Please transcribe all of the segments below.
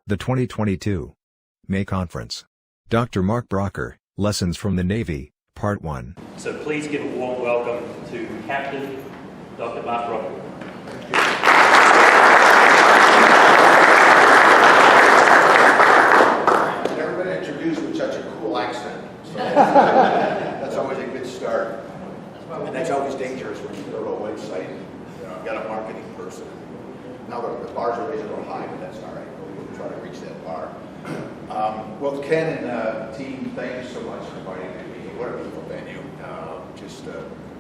The 2022 May Conference. Dr. Mark Brouker, Lessons from the Navy, Part 1. So please give a warm welcome to Captain Dr. Mark Brouker. I've never been introduced with such a cool accent. So that's always a good start. And that's always dangerous when you go to a website. I've got a marketing person. Now the bars are raised a little high, but that's all right. We'll try to reach that bar. Well, Ken and team, thank you so much for inviting me. What a beautiful venue. Just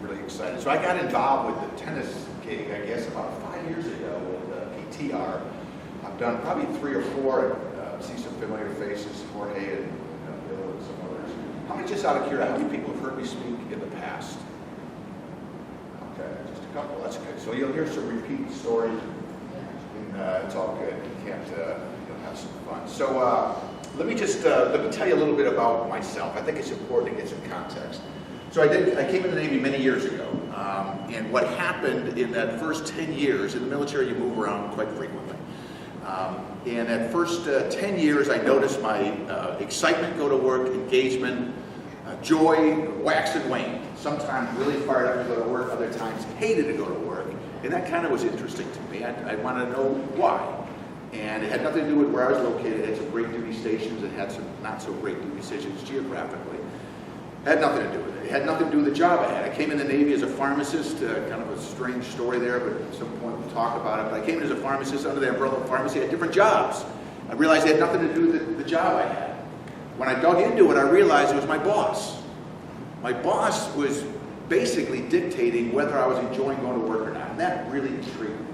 really excited. So I got involved with the tennis gig, I guess, about 5 years ago with PTR. I've done probably 3 or 4. See some familiar faces, Jorge and Bill and some others. How many, just out of curiosity, how many people have heard me speak in the past? Okay, just a couple. That's good. So you'll hear some repeat stories. It's all good. You can't have some fun. So let me tell you a little bit about myself. I think it's important to get some context. So I came in the Navy many years ago, and what happened in that first 10 years, in the military you move around quite frequently. And that first 10 years I noticed my excitement go to work, engagement, joy wax and wane. Sometimes really fired up to go to work, other times hated to go to work. And that kind of was interesting to me. I wanted to know why. And it had nothing to do with where I was located. It had some great duty stations. It had some not so great duty stations geographically. It had nothing to do with it. It had nothing to do with the job I had. I came in the Navy as a pharmacist, kind of a strange story there, but at some point we'll talk about it. But I came in as a pharmacist under the umbrella of pharmacy. I had different jobs. I realized it had nothing to do with the job I had. When I dug into it, I realized it was my boss. My boss was basically dictating whether I was enjoying going to work or not. And that really intrigued me.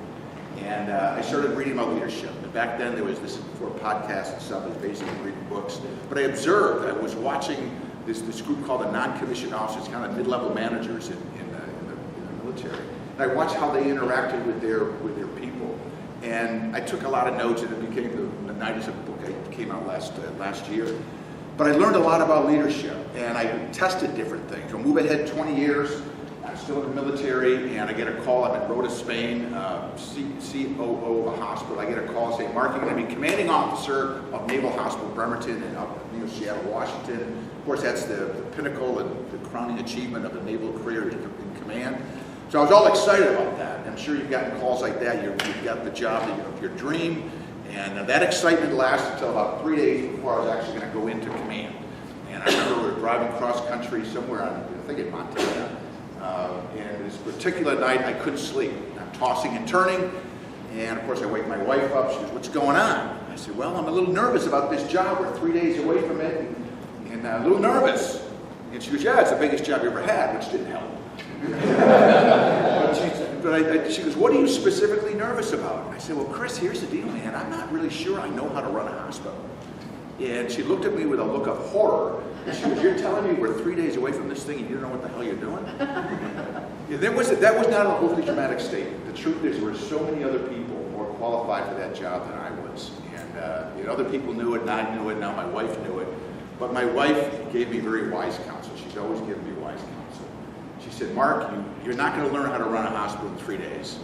And I started reading about leadership. And back then there was this, before podcasts and stuff, it was basically reading books. But I observed, I was watching this group called the non-commissioned officers, kind of mid-level managers in the military. And I watched how they interacted with their people. And I took a lot of notes, and it became the 90s of the book that came out last year. But I learned a lot about leadership, and I tested different things. We'll move ahead 20 years. I'm still in the military, and I get a call. I'm in Rota, Spain, COO of a hospital. I get a call saying, Mark, you're going to be commanding officer of Naval Hospital Bremerton and up near Seattle, Washington. Of course, that's the pinnacle and the crowning achievement of a naval career in command. So I was all excited about that. I'm sure you've gotten calls like that. You've got the job of your dream. And that excitement lasted until about 3 days before I was actually going to go into command. And I remember we were driving cross country somewhere, I think in Montana. And this particular night, I couldn't sleep. I'm tossing and turning. And of course, I wake my wife up. She goes, what's going on? I said, well, I'm a little nervous about this job. We're 3 days away from it. And a little nervous. And she goes, yeah, it's the biggest job you ever had, which didn't help. But she goes, what are you specifically nervous about? And I said, well, Chris, here's the deal, man. I'm not really sure I know how to run a hospital. And she looked at me with a look of horror. And she goes, you're telling me we're 3 days away from this thing and you don't know what the hell you're doing? Yeah, that was not an overly dramatic statement. The truth is there were so many other people more qualified for that job than I was. And other people knew it, and I knew it, now my wife knew it. But my wife gave me very wise counsel. She's always given me wise counsel. She said, Mark, you're not going to learn how to run a hospital in 3 days.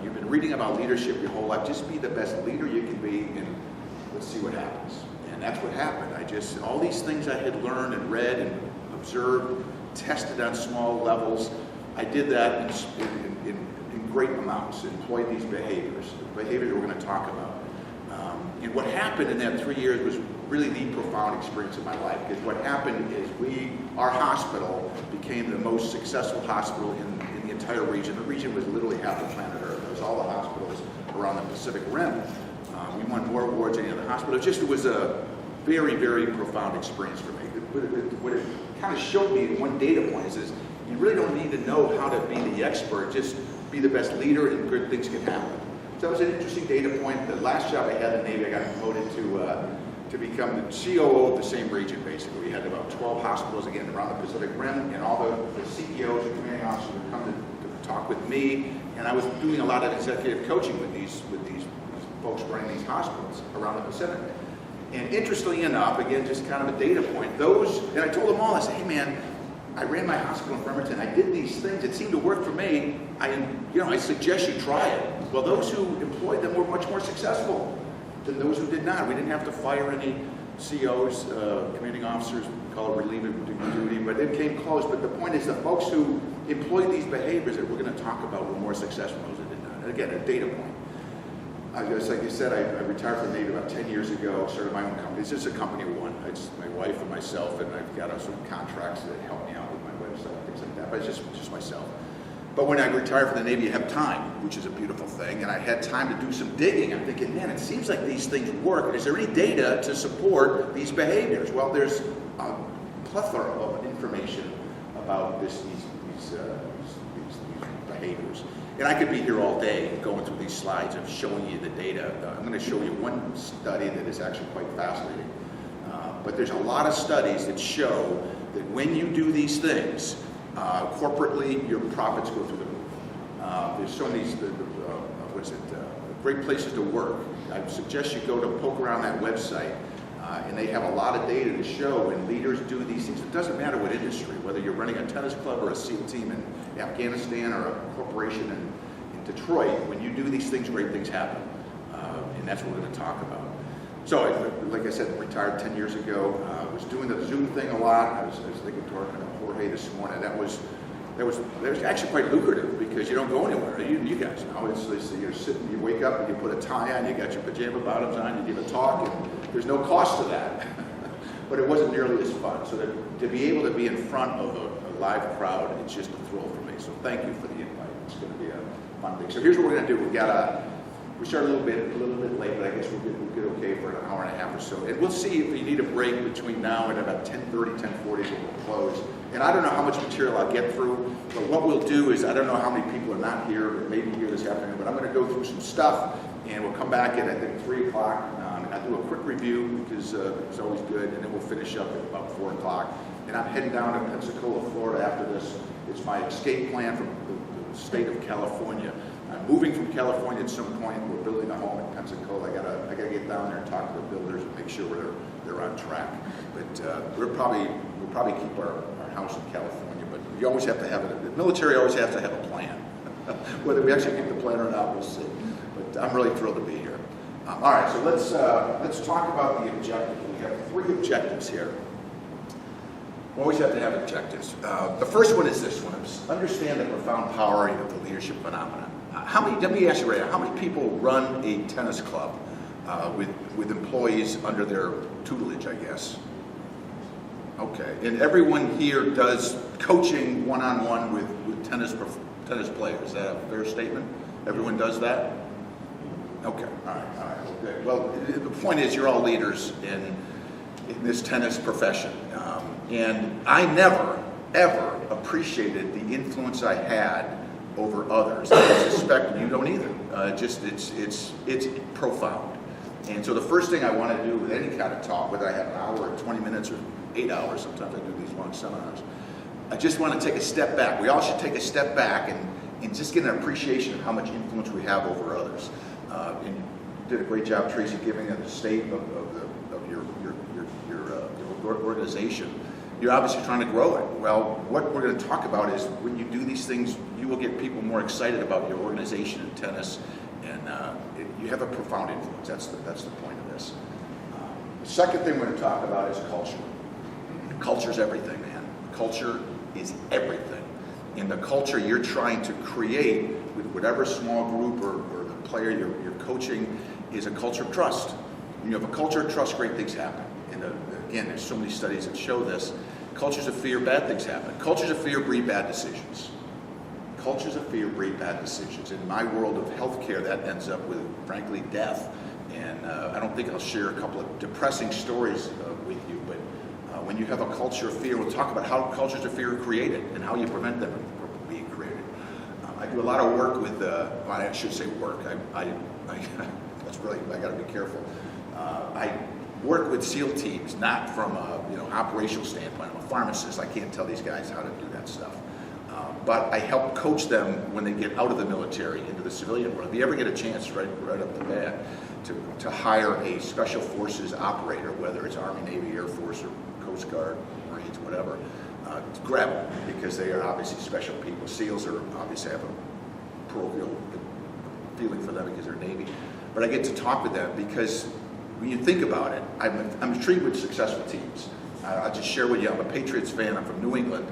You've been reading about leadership your whole life. Just be the best leader you can be, and let's see what happens. And that's what happened. All these things I had learned and read and observed, tested on small levels, I did that in great amounts, employed these behaviors we're going to talk about. And what happened in that 3 years was really the profound experience of my life, because what happened is our hospital became the most successful hospital in the entire region. The region was literally half the planet Earth. It was all the hospitals around the Pacific Rim. We won more awards than any other hospital. It was a very, very profound experience for me. What it kind of showed me, one data point is you really don't need to know how to be the expert, just be the best leader and good things can happen. So that was an interesting data point. The last job I had in the Navy, I got promoted to become the COO of the same region, basically. We had about 12 hospitals, again, around the Pacific Rim, and all the CEOs and commanding officers would come to talk with me, and I was doing a lot of executive coaching with these folks running these hospitals around the Pacific. And interestingly enough, again, just kind of a data point, and I told them all, I said, hey man, I ran my hospital in Bremerton, I did these things, it seemed to work for me, I suggest you try it. Well, those who employed them were much more successful. than those who did not. We didn't have to fire any COs, commanding officers, we call it relieving duty, but it came close. But the point is the folks who employed these behaviors that we're going to talk about were more successful than those that did not. And again, a data point. Just like you said, I retired from the Navy about 10 years ago, started my own company. This is a company one. It's my wife and myself, and I've got some contracts that help me out with my website, things like that, but it's just myself. But when I retired from the Navy, you have time, which is a beautiful thing, and I had time to do some digging. I'm thinking, man, it seems like these things work, and is there any data to support these behaviors? Well, there's a plethora of information about these behaviors. And I could be here all day going through these slides of showing you the data. I'm going to show you one study that is actually quite fascinating. But there's a lot of studies that show that when you do these things, corporately, your profits go through the roof. There's so many, great places to work. I suggest you go to poke around that website. And they have a lot of data to show when leaders do these things. It doesn't matter what industry, whether you're running a tennis club or a SEAL team in Afghanistan or a corporation in Detroit, when you do these things, great things happen. And that's what we're going to talk about. So, like I said, retired 10 years ago. I was doing the Zoom thing a lot. I was thinking to Jorge this morning. That was actually quite lucrative because you don't go anywhere. You guys know, you're sitting, you wake up and you put a tie on, you got your pajama bottoms on, you give a talk, and there's no cost to that. But it wasn't nearly as fun. So to be able to be in front of a live crowd, it's just a thrill for me. So thank you for the invite. It's going to be a fun thing. So here's what we're going to do. We started a little bit late, but I guess we'll get okay for an hour and a half or so. And we'll see if we need a break between now and about 10:30, 10:40 when we'll close. And I don't know how much material I'll get through, but what we'll do is, I don't know how many people are not here or maybe here this afternoon, but I'm going to go through some stuff, and we'll come back at, I think, 3 o'clock. I'll do a quick review because it's always good, and then we'll finish up at about 4 o'clock. And I'm heading down to Pensacola, Florida after this. It's my escape plan from the state of California. I'm moving from California at some point. We're building a home in Pensacola. I gotta get down there and talk to the builders and make sure they're on track. But we'll probably keep our house in California. But you always have to have it. The military always has to have a plan. Whether we actually get the plan or not, we'll see. But I'm really thrilled to be here. All right, so let's talk about the objectives. We have 3 objectives here. We always have to have objectives. The first one is this one: understand the profound power of the leadership phenomenon. Let me ask you right now, how many people run a tennis club with employees under their tutelage, I guess? Okay, and everyone here does coaching one-on-one with tennis players. Is that a fair statement? Everyone does that? Okay, all right, okay. Well, the point is you're all leaders in this tennis profession. And I never, ever appreciated the influence I had over others. I suspect you don't either. It's profound. And so the first thing I want to do with any kind of talk, whether I have an hour or 20 minutes or 8 hours, sometimes I do these long seminars, I just want to take a step back. We all should take a step back and just get an appreciation of how much influence we have over others. And you did a great job, Tracy, giving a state of your organization. You're obviously trying to grow it. Well, what we're going to talk about is when you do these things, you will get people more excited about your organization in tennis, and you have a profound influence. That's the point of this. The second thing we're going to talk about is culture. Culture is everything, man. Culture is everything. And the culture you're trying to create with whatever small group or the player you're coaching is a culture of trust. When you have a culture of trust, great things happen. And again, there's so many studies that show this. Cultures of fear, bad things happen. Cultures of fear breed bad decisions. Cultures of fear breed bad decisions. In my world of healthcare, that ends up with, frankly, death. And I don't think I'll share a couple of depressing stories with you, but when you have a culture of fear, we'll talk about how cultures of fear are created and how you prevent them from being created. I do a lot of work with, well, I should say work. That's really, I got to be careful. I work with SEAL teams, not from a operational standpoint. I'm a pharmacist. I can't tell these guys how to do that stuff. But I help coach them when they get out of the military into the civilian world. If you ever get a chance right up the bat to hire a special forces operator, whether it's Army, Navy, Air Force, or Coast Guard, Marines, whatever, grab them because they are obviously special people. SEALs are obviously have a parochial feeling for them because they're Navy. but I get to talk with them because when you think about it, I'm intrigued with successful teams. I'll just share with you, I'm a Patriots fan, I'm from New England.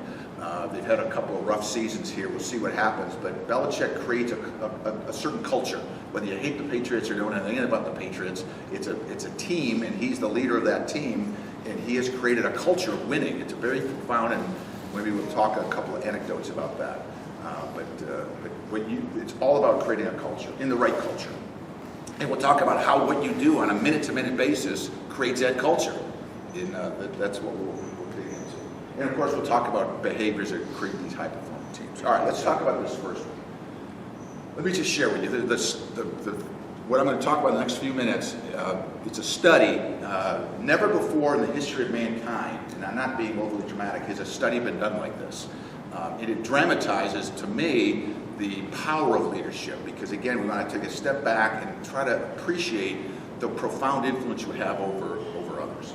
They've had a couple of rough seasons here, we'll see what happens, but Belichick creates a certain culture. Whether you hate the Patriots or don't know anything about the Patriots, it's a team, and he's the leader of that team, and he has created a culture of winning. It's a very profound, and maybe we'll talk a couple of anecdotes about that. It's all about creating a culture, in the right culture. And we'll talk about how what you do on a minute-to-minute basis creates that culture. That's what we'll dig into. And of course, we'll talk about behaviors that create these high-performing teams. All right, let's talk about this first one. Let me just share with you what I'm going to talk about in the next few minutes. It's a study. Never before in the history of mankind, and I'm not being overly dramatic, has a study been done like this. It dramatizes, to me, the power of leadership, because again, we want to take a step back and try to appreciate the profound influence you have over others.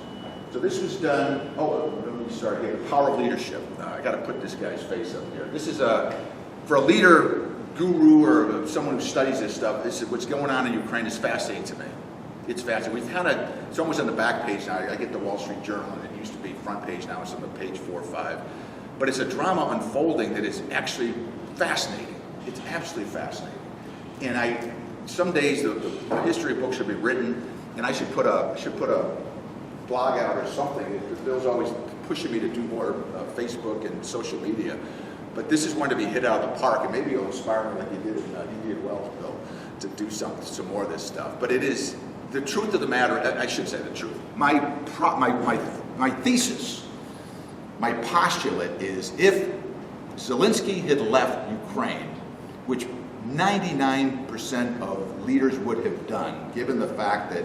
So this was done, let me start here, the power of leadership. I got to put this guy's face up here. This is for a leader, guru, or someone who studies this stuff, this is what's going on in Ukraine is fascinating to me. It's fascinating. It's almost on the back page now. I get the Wall Street Journal, and it used to be front page, now it's on the page 4 or 5. But it's a drama unfolding that is actually fascinating. It's absolutely fascinating. And some days the history of books should be written, and I should put a blog out or something. Bill's always pushing me to do more Facebook and social media. But this is going to be hit out of the park, and maybe you'll inspire me like you did well, Bill, to do some more of this stuff. But it is the truth of the matter. I should say the truth. My thesis, my postulate is if Zelensky had left Ukraine, which 99% of leaders would have done, given the fact that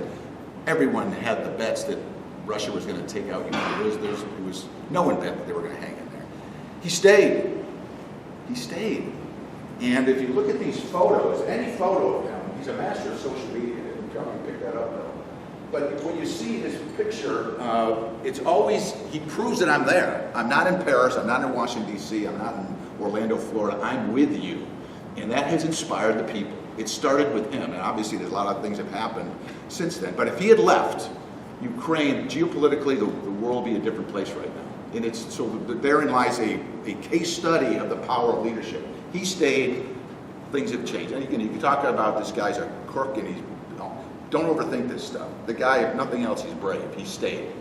everyone had the bets that Russia was going to take out Ukraine. It was no one bet that they were going to hang in there. He stayed. And if you look at these photos, any photo of him, he's a master of social media. Come on, pick that up, though. But when you see this picture, it's always, he proves that I'm there. I'm not in Paris, I'm not in Washington, D.C., I'm not in Orlando, Florida. I'm with you. And that has inspired the people. It started with him, and obviously there's a lot of things that have happened since then. But if he had left Ukraine, geopolitically, the world would be a different place right now. And so therein lies a case study of the power of leadership. He stayed, things have changed. And you can talk about this guy's a crook, and don't overthink this stuff. The guy, if nothing else, he's brave. He stayed.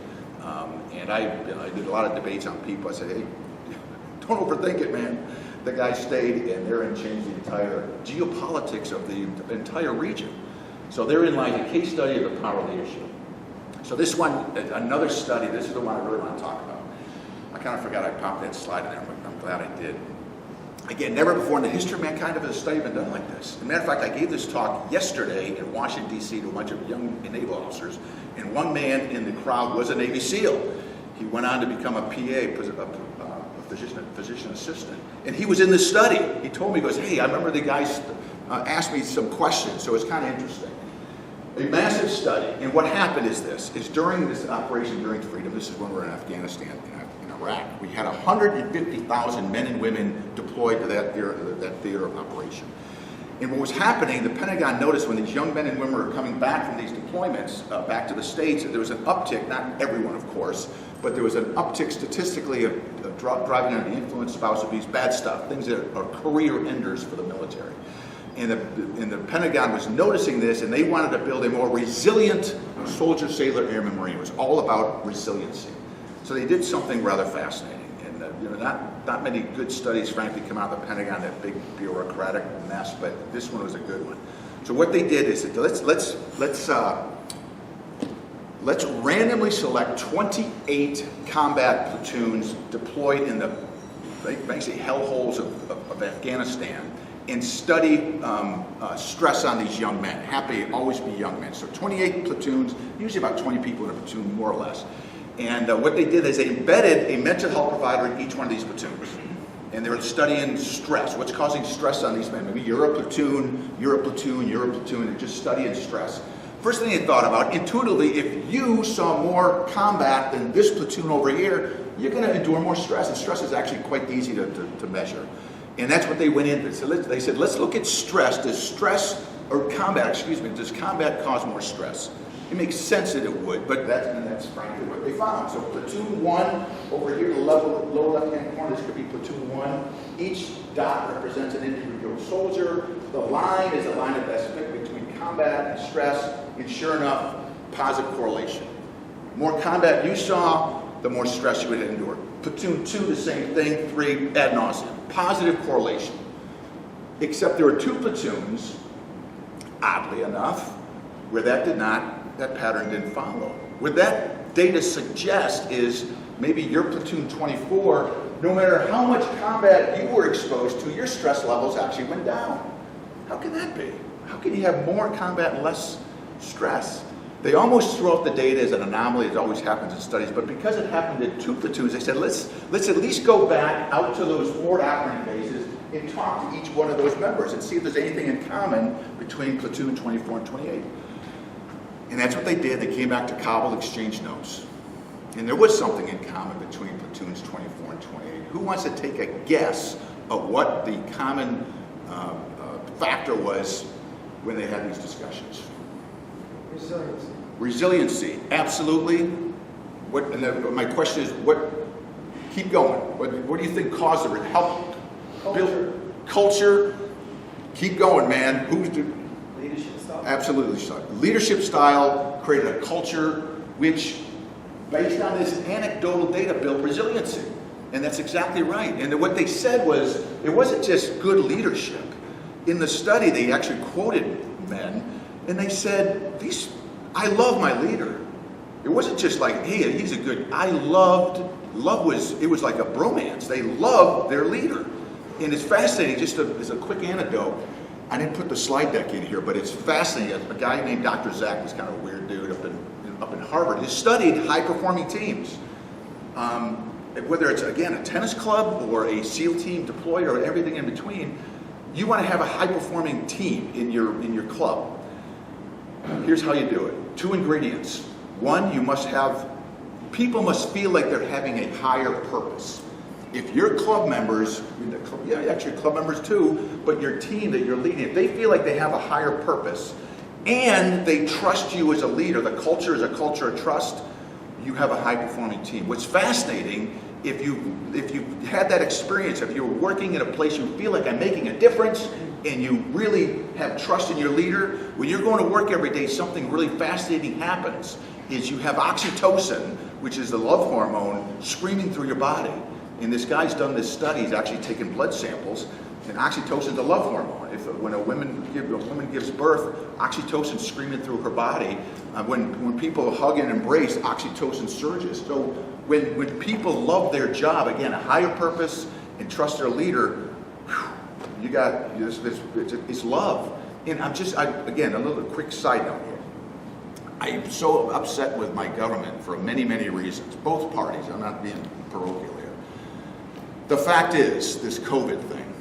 And I did a lot of debates on people. I said, hey, don't overthink it, man. The guy stayed, and therein changed the entire geopolitics of the entire region. So therein lies a case study of the power of leadership. So this one, another study, this is the one I really want to talk about. I kind of forgot I popped that slide in there, but I'm glad I did. Again, never before in the history of mankind has a study been done like this. As a matter of fact, I gave this talk yesterday in Washington, D.C. to a bunch of young naval officers, and one man in the crowd was a Navy SEAL. He went on to become a PA, a physician assistant, and he was in this study. He told me, he goes, hey, I remember the guys asked me some questions, so it's kind of interesting. A massive study, and what happened is during this operation, during freedom, this is when we're in Afghanistan, in Iraq, we had 150,000 men and women deployed to that theater of operation. And what was happening, the Pentagon noticed when these young men and women were coming back from these deployments back to the States, there was an uptick, not everyone of course, but there was an uptick statistically of driving under the influence, spouse abuse, bad stuff, things that are career enders for the military. And the Pentagon was noticing this, and they wanted to build a more resilient soldier, sailor, airman, marine. It was all about resiliency. So they did something rather fascinating. And not many good studies, frankly, come out of the Pentagon, that big bureaucratic mess, but this one was a good one. So what they did is let's randomly select 28 combat platoons deployed in the basically hellholes of Afghanistan, and study stress on these young men. Happy to always be young men. So 28 platoons, usually about 20 people in a platoon, more or less. And what they did is they embedded a mental health provider in each one of these platoons. And they were studying stress. What's causing stress on these men? Maybe you're a platoon, and just studying stress. First thing they thought about, intuitively, if you saw more combat than this platoon over here, you're going to endure more stress. And stress is actually quite easy to measure. And that's what they went into. So they said, let's look at stress. Does stress does combat cause more stress? It makes sense that it would, but that's frankly what they found. So platoon 1, over here in the lower left-hand corner, this could be platoon 1. Each dot represents an individual soldier. The line is a line of that split between combat and stress, and sure enough, positive correlation. The more combat you saw, the more stress you would endure. Platoon 2, the same thing. 3, ad nauseum. Positive correlation. Except there were 2 platoons, oddly enough, where that pattern didn't follow. What that data suggests is maybe your platoon 24, no matter how much combat you were exposed to, your stress levels actually went down. How can that be? How can you have more combat and less stress? They almost threw out the data as an anomaly. It always happens in studies, but because it happened in 2 platoons, they said, let's at least go back out to those forward operating bases and talk to each one of those members and see if there's anything in common between platoon 24 and 28. And that's what they did. They came back to cobbled exchange notes. And there was something in common between platoons 24 and 28. Who wants to take a guess of what the common factor was when they had these discussions? Resiliency. Resiliency, absolutely. My question is, keep going. What do you think caused it? Help build culture. Keep going, man. Leadership style. Absolutely. Leadership style created a culture which, based on this anecdotal data, built resiliency. And that's exactly right. And what they said was, it wasn't just good leadership. In the study, they actually quoted men, and they said, I love my leader. It wasn't just like, hey, he's a good, it was like a bromance. They loved their leader. And it's fascinating, just as a quick anecdote, I didn't put the slide deck in here, but it's fascinating. A guy named Dr. Zach, was kind of a weird dude up in Harvard, he studied high-performing teams. Whether it's, again, a tennis club or a SEAL team deployed or everything in between, you want to have a high-performing team in your club. Here's how you do it. 2 ingredients. 1, people must feel like they're having a higher purpose. If your club members, actually club members too, but your team that you're leading, if they feel like they have a higher purpose and they trust you as a leader, the culture is a culture of trust, you have a high-performing team. What's fascinating, if you had that experience, if you're working in a place you feel like I'm making a difference and you really have trust in your leader, when you're going to work every day, something really fascinating happens, is you have oxytocin, which is the love hormone, screaming through your body. And this guy's done this study, he's actually taken blood samples, and oxytocin is the love hormone. When a woman gives birth, oxytocin's screaming through her body. When people hug and embrace, oxytocin surges. So when people love their job, again, a higher purpose, and trust their leader, you got this, it's love. And again, a little quick side note here. I'm so upset with my government for many, many reasons. Both parties, I'm not being parochial here. The fact is, this COVID thing,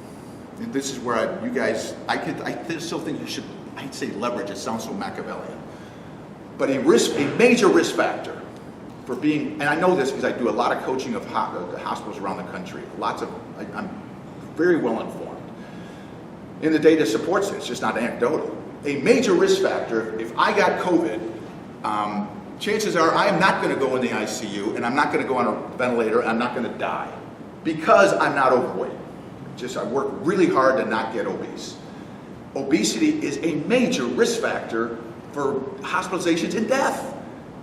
and this is where I still think you should, I'd say leverage, it sounds so Machiavellian, but a major risk factor for being, and I know this because I do a lot of coaching of hospitals around the country, I'm very well informed. And the data supports it, it's just not anecdotal. A major risk factor, if I got COVID, chances are I am not going to go in the ICU, and I'm not going to go on a ventilator, and I'm not going to die, because I'm not overweight. I work really hard to not get obese. Obesity is a major risk factor for hospitalizations and death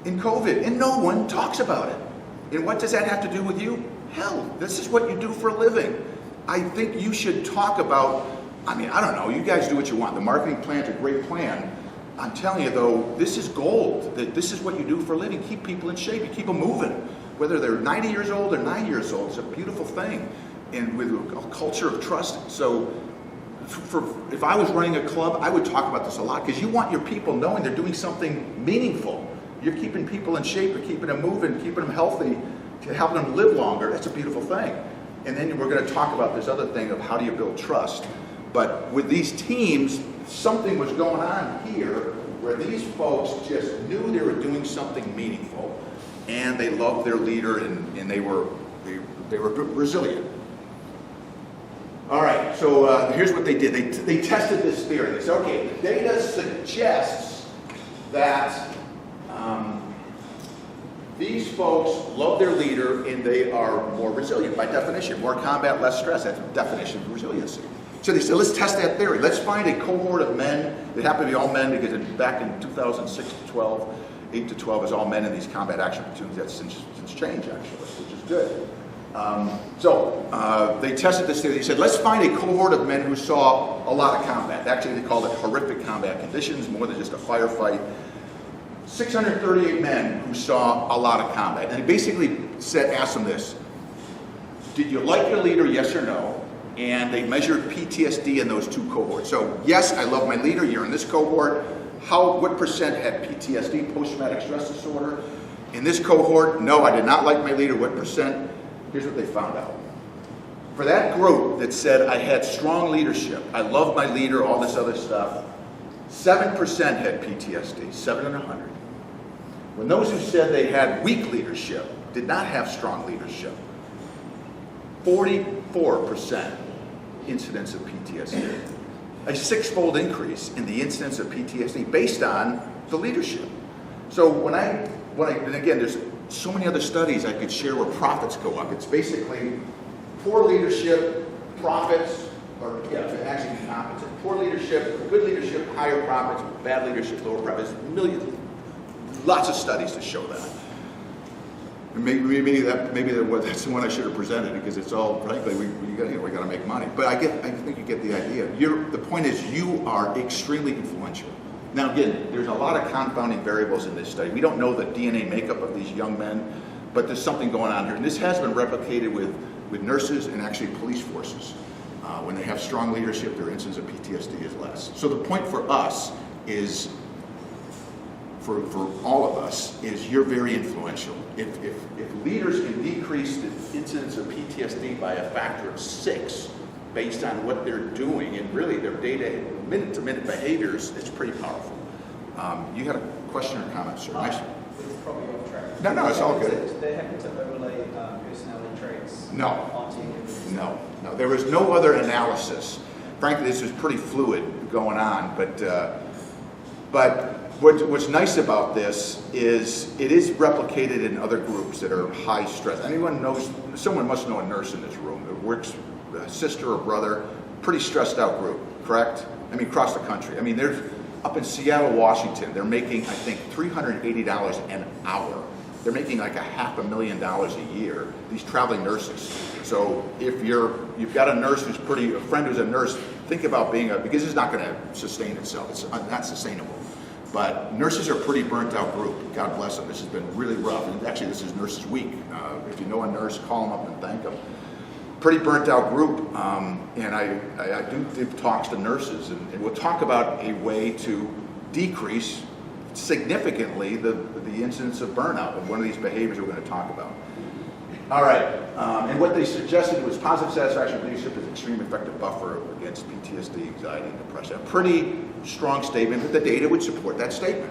in COVID, and no one talks about it. And what does that have to do with you? Hell, this is what you do for a living. I think you should talk about, I don't know, you guys do what you want. The marketing plan's a great plan. I'm telling you though, this is gold. This is what you do for a living. Keep people in shape, you keep them moving. Whether they're 90 years old or 9 years old, it's a beautiful thing. And with a culture of trust. So if I was running a club, I would talk about this a lot, because you want your people knowing they're doing something meaningful. You're keeping people in shape, you're keeping them moving, keeping them healthy, to help them live longer. That's a beautiful thing. And then we're going to talk about this other thing of how do you build trust. But with these teams, something was going on here where these folks just knew they were doing something meaningful, and they loved their leader, and they were resilient. All right, so here's what they did. They tested this theory. They said, okay, the data suggests that these folks love their leader and they are more resilient by definition. More combat, less stress. That's the definition of resiliency. So they said, let's test that theory. Let's find a cohort of men. They happen to be all men because back in 2006 to 12, 8 to 12 is all men in these combat action platoons. That's since changed, actually, which is good. They tested this theory. They said, let's find a cohort of men who saw a lot of combat. Actually, they called it horrific combat conditions, more than just a firefight. 638 men who saw a lot of combat. And they basically asked them this: did you like your leader, yes or no? And they measured PTSD in those two cohorts. So, yes, I love my leader, you're in this cohort. What percent had PTSD, post-traumatic stress disorder? In this cohort, no, I did not like my leader, what percent? Here's what they found out. For that group that said I had strong leadership, I love my leader, all this other stuff, 7% had PTSD, 7 in 100. When those who said they had weak leadership, did not have strong leadership, 44% incidence of PTSD. A 6-fold increase in the incidence of PTSD based on the leadership. So and again, there's so many other studies I could share where profits go up. It's basically poor leadership, profits, actually the opposite. Poor leadership, good leadership, higher profits, bad leadership, lower profits. Lots of studies to show that. And maybe that's the one I should have presented, because it's all, frankly, we got to make money. But I think you get the idea. The point is, you are extremely influential. Now again, there's a lot of confounding variables in this study. We don't know the DNA makeup of these young men, but there's something going on here. And this has been replicated with nurses and actually police forces. When they have strong leadership, their incidence of PTSD is less. So the point for us is, for all of us, is you're very influential. If leaders can decrease the incidence of PTSD by a factor of 6 based on what they're doing and really their day-to-day, minute-to-minute behaviors, it's pretty powerful. You had a question or comment, sir? Nice. It's probably off track. No, it's all good. They happen to overlay personality traits. No. There was no other analysis. Frankly, this is pretty fluid going on, but what's nice about this is it is replicated in other groups that are high stress. Someone must know a nurse in this room that works, a sister or brother, pretty stressed out group, correct? Across the country. They're up in Seattle, Washington, they're making, I think, $380 an hour. They're making like $500,000 a year, these traveling nurses. So if you've got a friend who's a nurse, think about because it's not going to sustain itself. It's not sustainable. But nurses are a pretty burnt out group. God bless them. This has been really rough. And actually, this is Nurses Week. If you know a nurse, call them up and thank them. Pretty burnt out group. And I do give talks to nurses, and we'll talk about a way to decrease significantly the incidence of burnout, of one of these behaviors we're going to talk about. All right, and what they suggested was positive satisfaction leadership is an extremely effective buffer against PTSD, anxiety, and depression. A pretty strong statement, but the data would support that statement.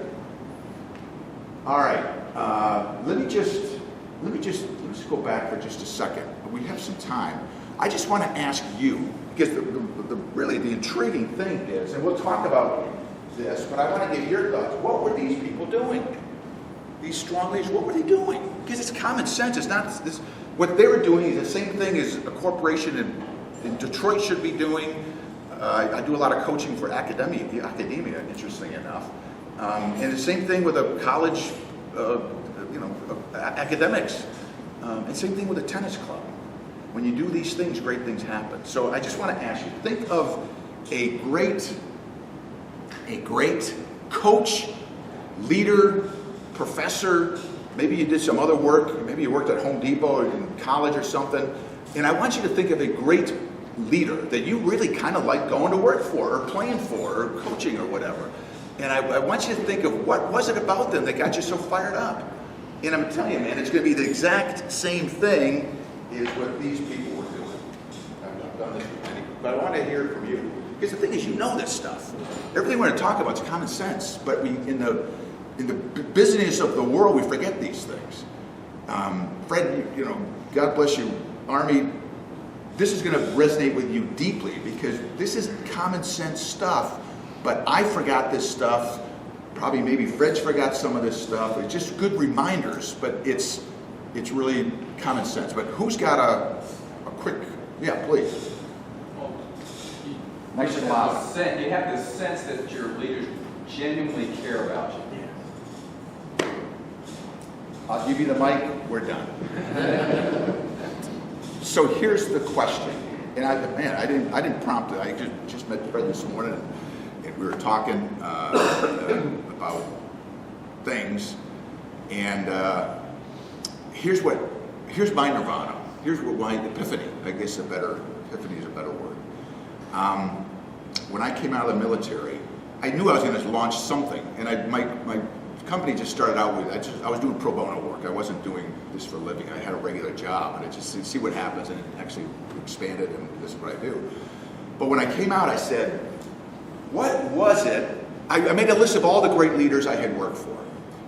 All right, let me just go back for just a second. We have some time. I just want to ask you, because really the intriguing thing is, and we'll talk about this, but I want to get your thoughts. What were these people doing? These strong leaders, what were they doing? Because it's common sense. It's not this. What they were doing is the same thing as a corporation in Detroit should be doing. I do a lot of coaching for academia, interesting enough, and the same thing with a college, academics, and same thing with a tennis club. When you do these things, great things happen. So I just want to ask you, think of a great coach, leader, professor. Maybe you did some other work. Maybe you worked at Home Depot or in college or something. And I want you to think of a great leader that you really kind of like going to work for or playing for or coaching or whatever. And I want you to think of what was it about them that got you so fired up. And I'm telling you, man, it's going to be the exact same thing as what these people were doing. I've done this with many, but I want to hear it from you. Because the thing is, you know this stuff. Everything we're going to talk about is common sense, but in the busyness of the world, we forget these things. Fred, God bless you, Army, this is going to resonate with you deeply because this is common sense stuff, but I forgot this stuff. Probably maybe Fred's forgot some of this stuff. It's just good reminders, but it's really common sense. But who's got a quick, yeah, please. Well, Nice and loud. You have the sense that your leaders genuinely care about you. I'll give you the mic, we're done. So here's the question, and I didn't prompt it. I just met Fred this morning, and we were talking about things, and here's my nirvana. Here's what my epiphany. I guess epiphany is a better word. When I came out of the military, I knew I was going to launch something, and my company just started out with, I was doing pro bono work. I wasn't doing this for a living. I had a regular job, and I just see what happens, and it actually expanded, and this is what I do. But when I came out, I said, what was it? I made a list of all the great leaders I had worked for,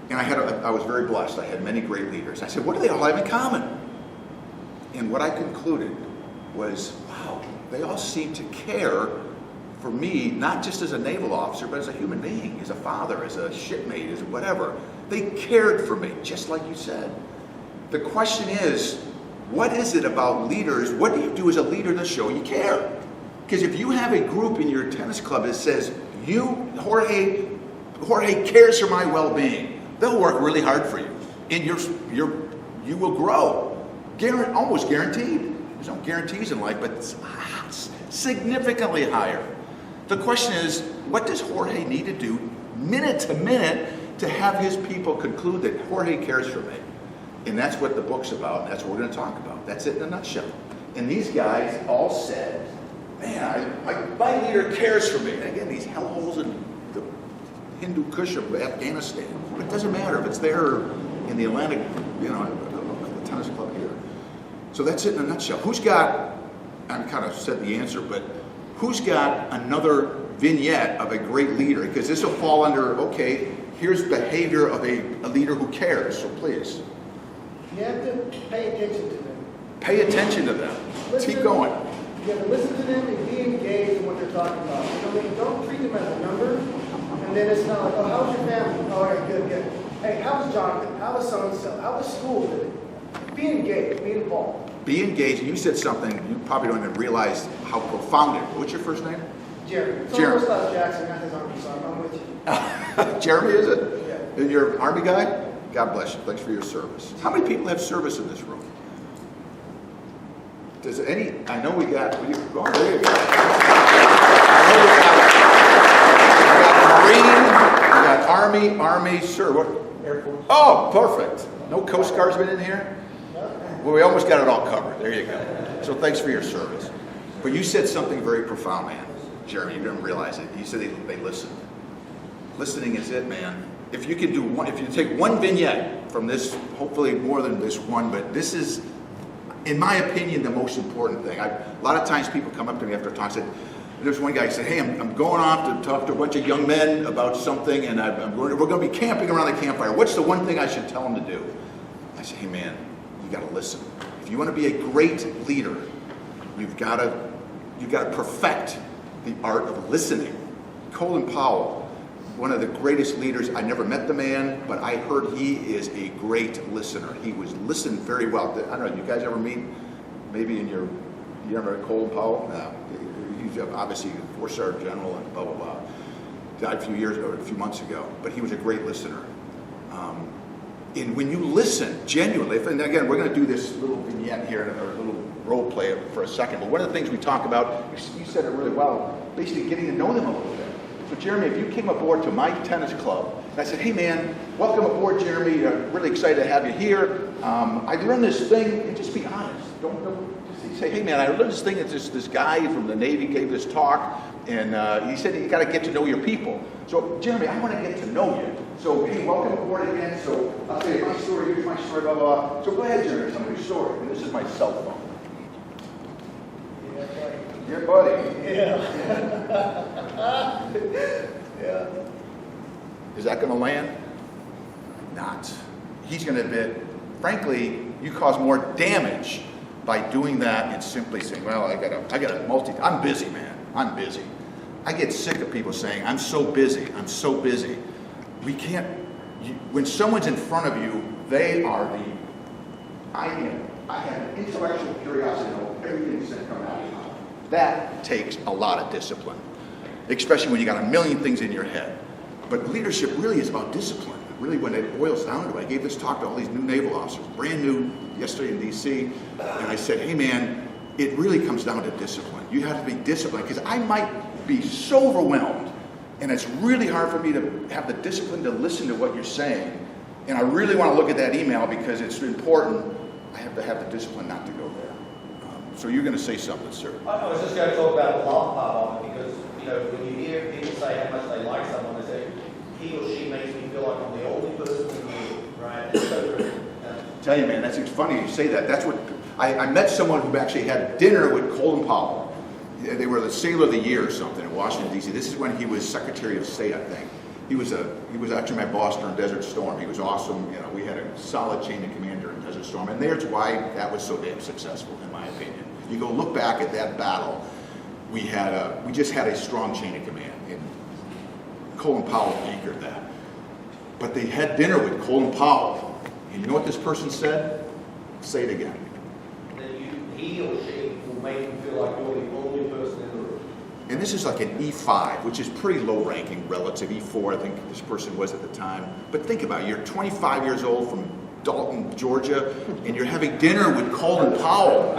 and I was very blessed. I had many great leaders. I said, what do they all have in common? And what I concluded was, wow, they all seem to care for me, not just as a naval officer, but as a human being, as a father, as a shipmate, as whatever. They cared for me, just like you said. The question is, what is it about leaders? What do you do as a leader to show you care? Because if you have a group in your tennis club that says, Jorge cares for my well-being, they'll work really hard for you, and you will grow, almost guaranteed. There's no guarantees in life, but it's significantly higher. The question is, what does Jorge need to do minute to minute to have his people conclude that Jorge cares for me? And that's what the book's about, and that's what we're going to talk about. That's it in a nutshell. And these guys all said, man, my leader cares for me. And again, these hellholes in the Hindu Kush of Afghanistan. But it doesn't matter if it's there in the Atlantic, the tennis club here. So that's it in a nutshell. Who's got, I kind of said the answer, but who's got another vignette of a great leader? Because this will fall under, okay, here's behavior of a leader who cares. So please. You have to pay attention to them. Pay attention to them. Keep going. You have to listen to them and be engaged in what they're talking about. Don't treat them as a number, and then it's not like, oh, how's your family? All right, good. Hey, how's Jonathan? How was so-and-so? How was school today? Be engaged, be involved. Be engaged. You said something, you probably don't even realize how profound it is. What's your first name? Jeremy. It's Jeremy. almost like Jackson, not his army, so I'm with you. Jeremy, is it? Yeah. And you're an Army guy? God bless you. Thanks for your service. How many people have service in this room? Does any, I know we got, there you go. I know we got Marine, sir, what? Air Force. Oh, perfect. No Coast Guardsmen in here? Well, we almost got it all covered. There you go. So thanks for your service. But you said something very profound, man. Jeremy, you didn't realize it. You said they listened. Listening is it, man. If you can do one, if you take one vignette from this, hopefully more than this one, but this is, in my opinion, the most important thing. A lot of times people come up to me after a talk and said, there's one guy who said, hey, I'm going off to talk to a bunch of young men about something, and we're going to be camping around the campfire. What's the one thing I should tell them to do? I say, hey, man, you got to listen. If you want to be a great leader, you've got to perfect the art of listening. Colin Powell, one of the greatest leaders. I never met the man, but I heard he is a great listener. He was listened very well. I don't know, you guys ever meet? Maybe you ever met Colin Powell? No. He's obviously a 4-star general and blah, blah, blah. Died a few months ago, but he was a great listener. And when you listen genuinely, and again, we're going to do this little vignette here, or a little role play for a second, but one of the things we talk about, you said it really well, basically getting to know them a little bit. So Jeremy, if you came aboard to my tennis club, and I said, hey man, welcome aboard, Jeremy, really excited to have you here. I learned this thing, and just be honest. Don't just say, hey man, I learned this thing that this guy from the Navy gave this talk, and he said you got to get to know your people. So Jeremy, I want to get to know you. So hey, welcome aboard again. So I'll tell you my story, here's my story, blah, blah, blah. So go ahead, Jeremy, tell me your story. And this is my cell phone. Yeah, buddy. Yeah. Yeah. Is that going to land? Not. He's going to admit, frankly, you cause more damage by doing that and simply saying, well, I gotta I'm busy, man. I'm busy. I get sick of people saying, I'm so busy. I'm so busy. We can't, when someone's in front of you, they are I have an intellectual curiosity to know everything that's coming out of your mouth. That takes a lot of discipline, especially when you got a million things in your head. But leadership really is about discipline. Really, when it boils down to it, I gave this talk to all these new naval officers, brand new, yesterday in D.C., and I said, hey man, it really comes down to discipline. You have to be disciplined, because I might be so overwhelmed, and it's really hard for me to have the discipline to listen to what you're saying, and I really want to look at that email because it's important. I have to have the discipline not to go there. So you're going to say something, sir. I was just going to talk about the love part of it, because, when you hear people say how much they like someone, they say, he or she makes me feel like I'm the only person in the room, right? Tell you, man, it's funny you say that. That's what I met someone who actually had dinner with Colin Powell. They were the Sailor of the Year or something in Washington, D.C. This is when he was Secretary of State, I think. He was actually my boss during Desert Storm. He was awesome. We had a solid chain of command during Desert Storm, and there's why that was so damn successful, in my opinion. You go look back at that battle. We just had a strong chain of command, and Colin Powell anchored that. But they had dinner with Colin Powell, and you know what this person said? Say it again. That he or she will make you feel like you're the only person in the room. And this is like an E5, which is pretty low ranking relative. E4, I think this person was at the time. But think about it, you're 25 years old from Dalton, Georgia, and you're having dinner with Colin Powell.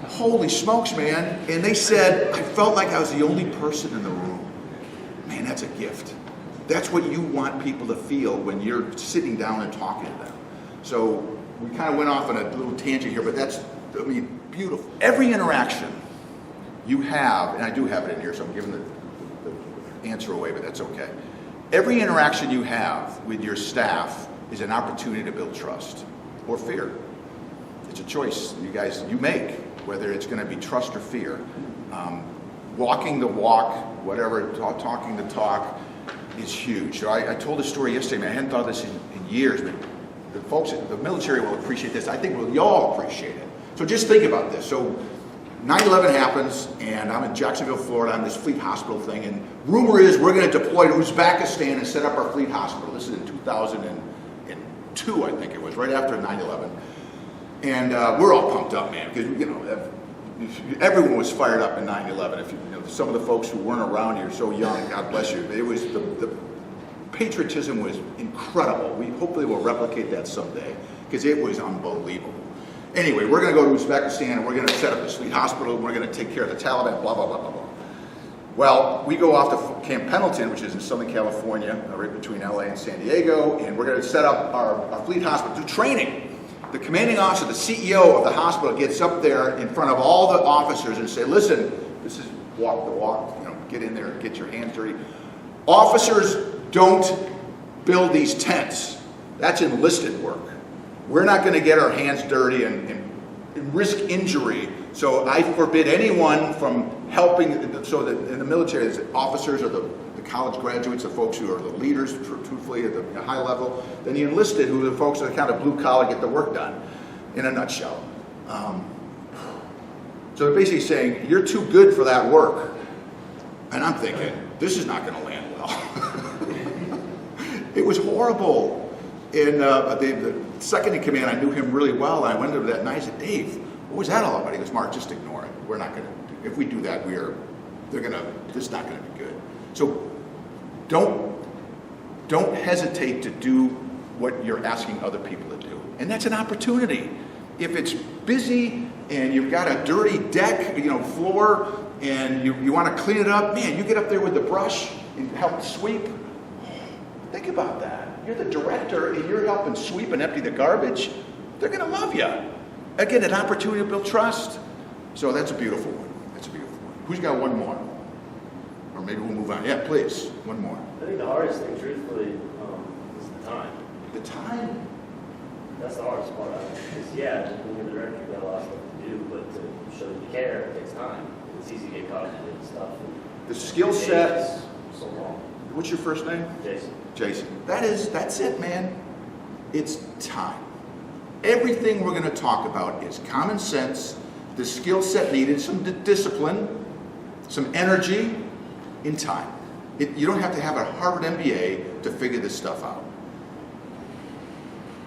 Holy smokes, man. And they said, I felt like I was the only person in the room. Man, that's a gift. That's what you want people to feel when you're sitting down and talking to them. So we kind of went off on a little tangent here, but that's, beautiful. Every interaction you have, and I do have it in here, so I'm giving the answer away, but that's okay. Every interaction you have with your staff is an opportunity to build trust or fear. It's a choice you make, whether it's going to be trust or fear. Walking the walk, whatever, talking the talk is huge. So I told a story yesterday, man. I hadn't thought this in years, but the folks at the military will appreciate this. I think we'll y'all appreciate it. So just think about this. So 9/11 happens, and I'm in Jacksonville, Florida, on this fleet hospital thing, and rumor is we're going to deploy to Uzbekistan and set up our fleet hospital. This is in 2002, I think it was, right after 9/11. And we're all pumped up, man, because, everyone was fired up in 9/11. If some of the folks who weren't around here, so young, God bless you, it was the patriotism was incredible. We hopefully will replicate that someday, because it was unbelievable. Anyway, we're going to go to Uzbekistan, and we're going to set up this fleet hospital, and we're going to take care of the Taliban, blah, blah, blah, blah, blah. Well, we go off to Camp Pendleton, which is in Southern California, right between LA and San Diego, and we're going to set up our fleet hospital through training. The commanding officer, the CEO of the hospital, gets up there in front of all the officers and say, listen, this is walk the walk, get in there, get your hands dirty. Officers don't build these tents. That's enlisted work. We're not going to get our hands dirty and risk injury. So I forbid anyone from helping. So that in the military, the officers are the college graduates, the folks who are the leaders, truthfully, at the high level. Then the enlisted, who are the folks that are kind of blue collar, get the work done, in a nutshell. So they're basically saying, you're too good for that work. And I'm thinking, this is not going to land well. It was horrible. And the second in command, I knew him really well. I went over that night. I said, Dave, what was that all about? He goes, Mark, just ignore it. We're not going to. If we do that, this is not going to be good. So don't hesitate to do what you're asking other people to do. And that's an opportunity. If it's busy and you've got a dirty deck, floor, and you want to clean it up, man, you get up there with the brush and help sweep. Think about that. You're the director and you're helping sweep and empty the garbage. They're going to love you. Again, an opportunity to build trust. So that's a beautiful one. That's a beautiful one. Who's got one more? Or maybe we'll move on. Yeah, please. One more. I think the hardest thing, truthfully, is the time. The time? That's the hardest part of it. Because, when you're the director, you've got a lot of stuff to do, but to show that you care, it takes time. It's easy to get caught up in stuff. The skill set. So long. What's your first name? Jason. Jason. That's it, man. It's time. Everything we're going to talk about is common sense, the skill set needed, some discipline, some energy, and time. You don't have to have a Harvard MBA to figure this stuff out.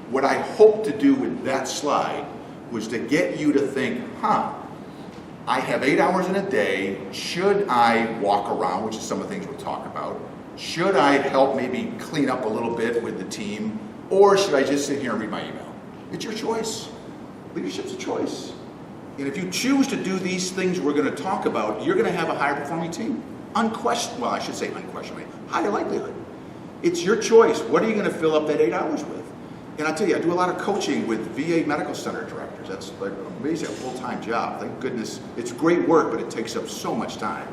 What I hope to do with that slide was to get you to think, I have 8 hours in a day. Should I walk around, which is some of the things we'll talk about? Should I help maybe clean up a little bit with the team? Or should I just sit here and read my email? It's your choice. Leadership's a choice. And if you choose to do these things we're going to talk about, you're going to have a higher performing team. Well, I should say unquestionably, higher likelihood. It's your choice. What are you going to fill up that 8 hours with? And I tell you, I do a lot of coaching with VA medical center directors. That's like amazing, a full-time job. Thank goodness. It's great work, but it takes up so much time.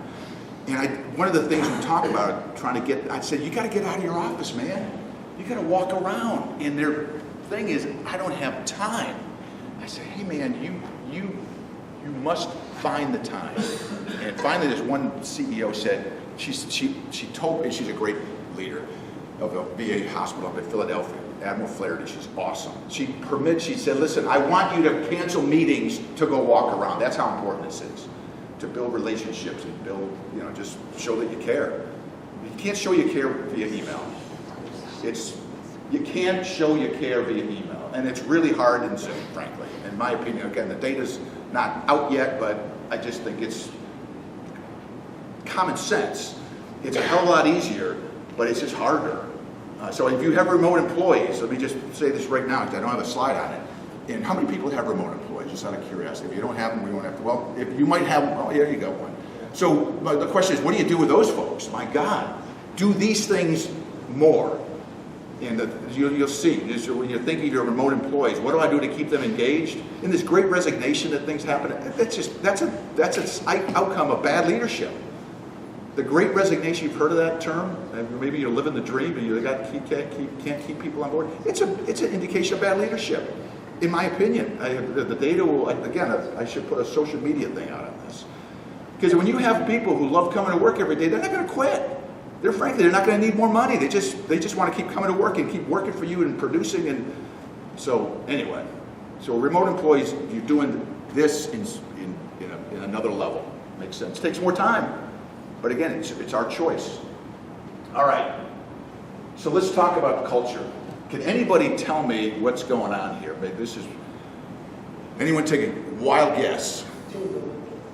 And one of the things we talk about, I said, you got to get out of your office, man. You got to walk around. And their thing is, I don't have time. I said, hey, man, you must find the time. And finally, this one CEO said, she told me, she's a great leader of a VA hospital up in Philadelphia, Admiral Flaherty. She's awesome. She said, listen, I want you to cancel meetings to go walk around. That's how important this is, to build relationships and build, just show that you care. You can't show you care via email. You can't show you care via email. And it's really hard in Zoom, frankly. In my opinion, again, the data's not out yet, but I just think it's common sense. It's a hell of a lot easier, but it's just harder. So if you have remote employees, let me just say this right now, because I don't have a slide on it. And how many people have remote employees, just out of curiosity? If you don't have them, we won't have to. Well, if you might have, there you go, one. So the question is, what do you do with those folks? My God, do these things more. And you'll see, when you're thinking of your remote employees, what do I do to keep them engaged? In this great resignation that things happen, that's an outcome of bad leadership. The great resignation, you've heard of that term? And maybe you're living the dream and you can't keep people on board. It's an indication of bad leadership, in my opinion. The data will, again, I should put a social media thing out on this. Because when you have people who love coming to work every day, they're not going to quit. They're not going to need more money. They just want to keep coming to work and keep working for you and producing. And so anyway, so remote employees, you're doing this in another level. Makes sense. It takes more time. But again, it's our choice. All right. So let's talk about culture. Can anybody tell me what's going on here? Anyone take a wild guess?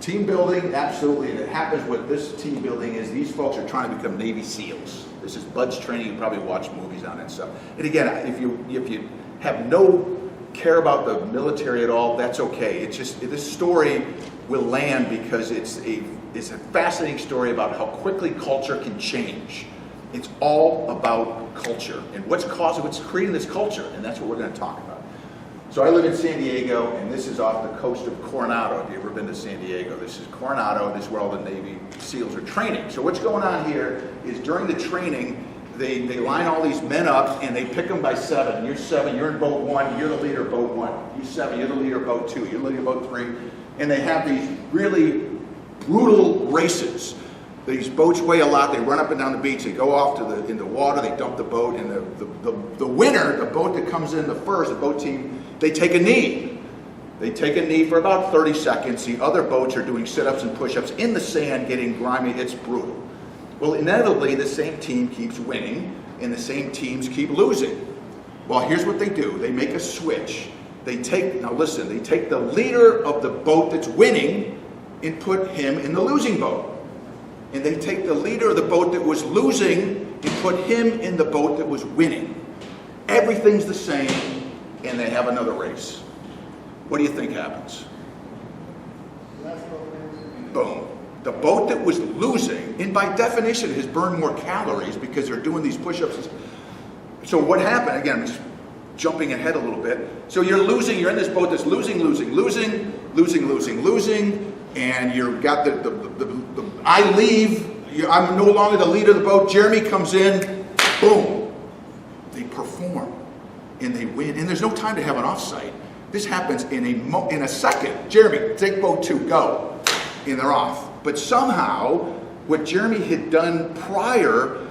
Team building, absolutely. And it happens what this team building is. These folks are trying to become Navy SEALs. This is Bud's training. You probably watch movies on it and stuff. And again, if you have no care about the military at all, that's okay. It's just, this story will land because it's a fascinating story about how quickly culture can change. It's all about culture and what's creating this culture, and that's what we're going to talk about. So I live in San Diego, and this is off the coast of Coronado. Have you ever been to San Diego? This is Coronado. This is where all the Navy SEALs are training. So what's going on here is during the training, they line all these men up, and they pick them by 7. You're 7, you're in boat 1, you're the leader of boat 1. You 7, you're the leader of boat 2, you're the leader of boat 3. And they have these really brutal races. These boats weigh a lot. They run up and down the beach. They go off in the water. They dump the boat. And the winner, the boat that comes in the first, the boat team, they take a knee. They take a knee for about 30 seconds. The other boats are doing sit-ups and push-ups in the sand, getting grimy. It's brutal. Well, inevitably, the same team keeps winning, and the same teams keep losing. Well, here's what they do. They make a switch. They take the leader of the boat that's winning and put him in the losing boat. And they take the leader of the boat that was losing and put him in the boat that was winning. Everything's the same, and they have another race. What do you think happens? Boom. The boat that was losing, and by definition has burned more calories because they're doing these push-ups. So what happened? Again, I'm just jumping ahead a little bit. So you're losing, you're in this boat that's losing, and you've got I leave, I'm no longer the leader of the boat, Jeremy comes in, boom. They perform, and they win, and there's no time to have an offsite. This happens in a second. Jeremy, take boat 2, go. And they're off. But somehow, what Jeremy had done prior,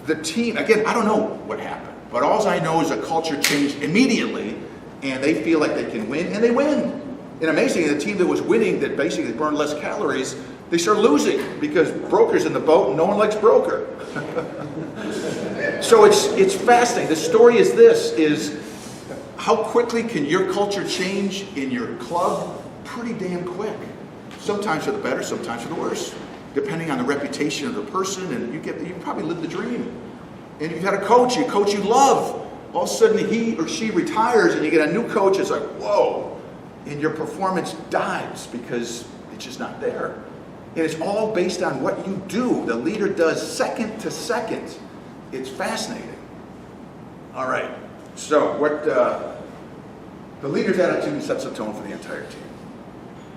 the team, again, I don't know what happened, but all I know is the culture changed immediately, and they feel like they can win, and they win. And amazingly, the team that was winning, that basically burned less calories, they start losing because Brouker's in the boat and no one likes Brouker. So it's fascinating. The story is this, is how quickly can your culture change in your club? Pretty damn quick. Sometimes for the better, sometimes for the worse, depending on the reputation of the person, and you probably live the dream. And you've had a coach you love. All of a sudden he or she retires and you get a new coach, it's like, whoa. And your performance dives because it's just not there. And it's all based on what you do. The leader does second to second. It's fascinating. All right. So what the leader's attitude sets the tone for the entire team.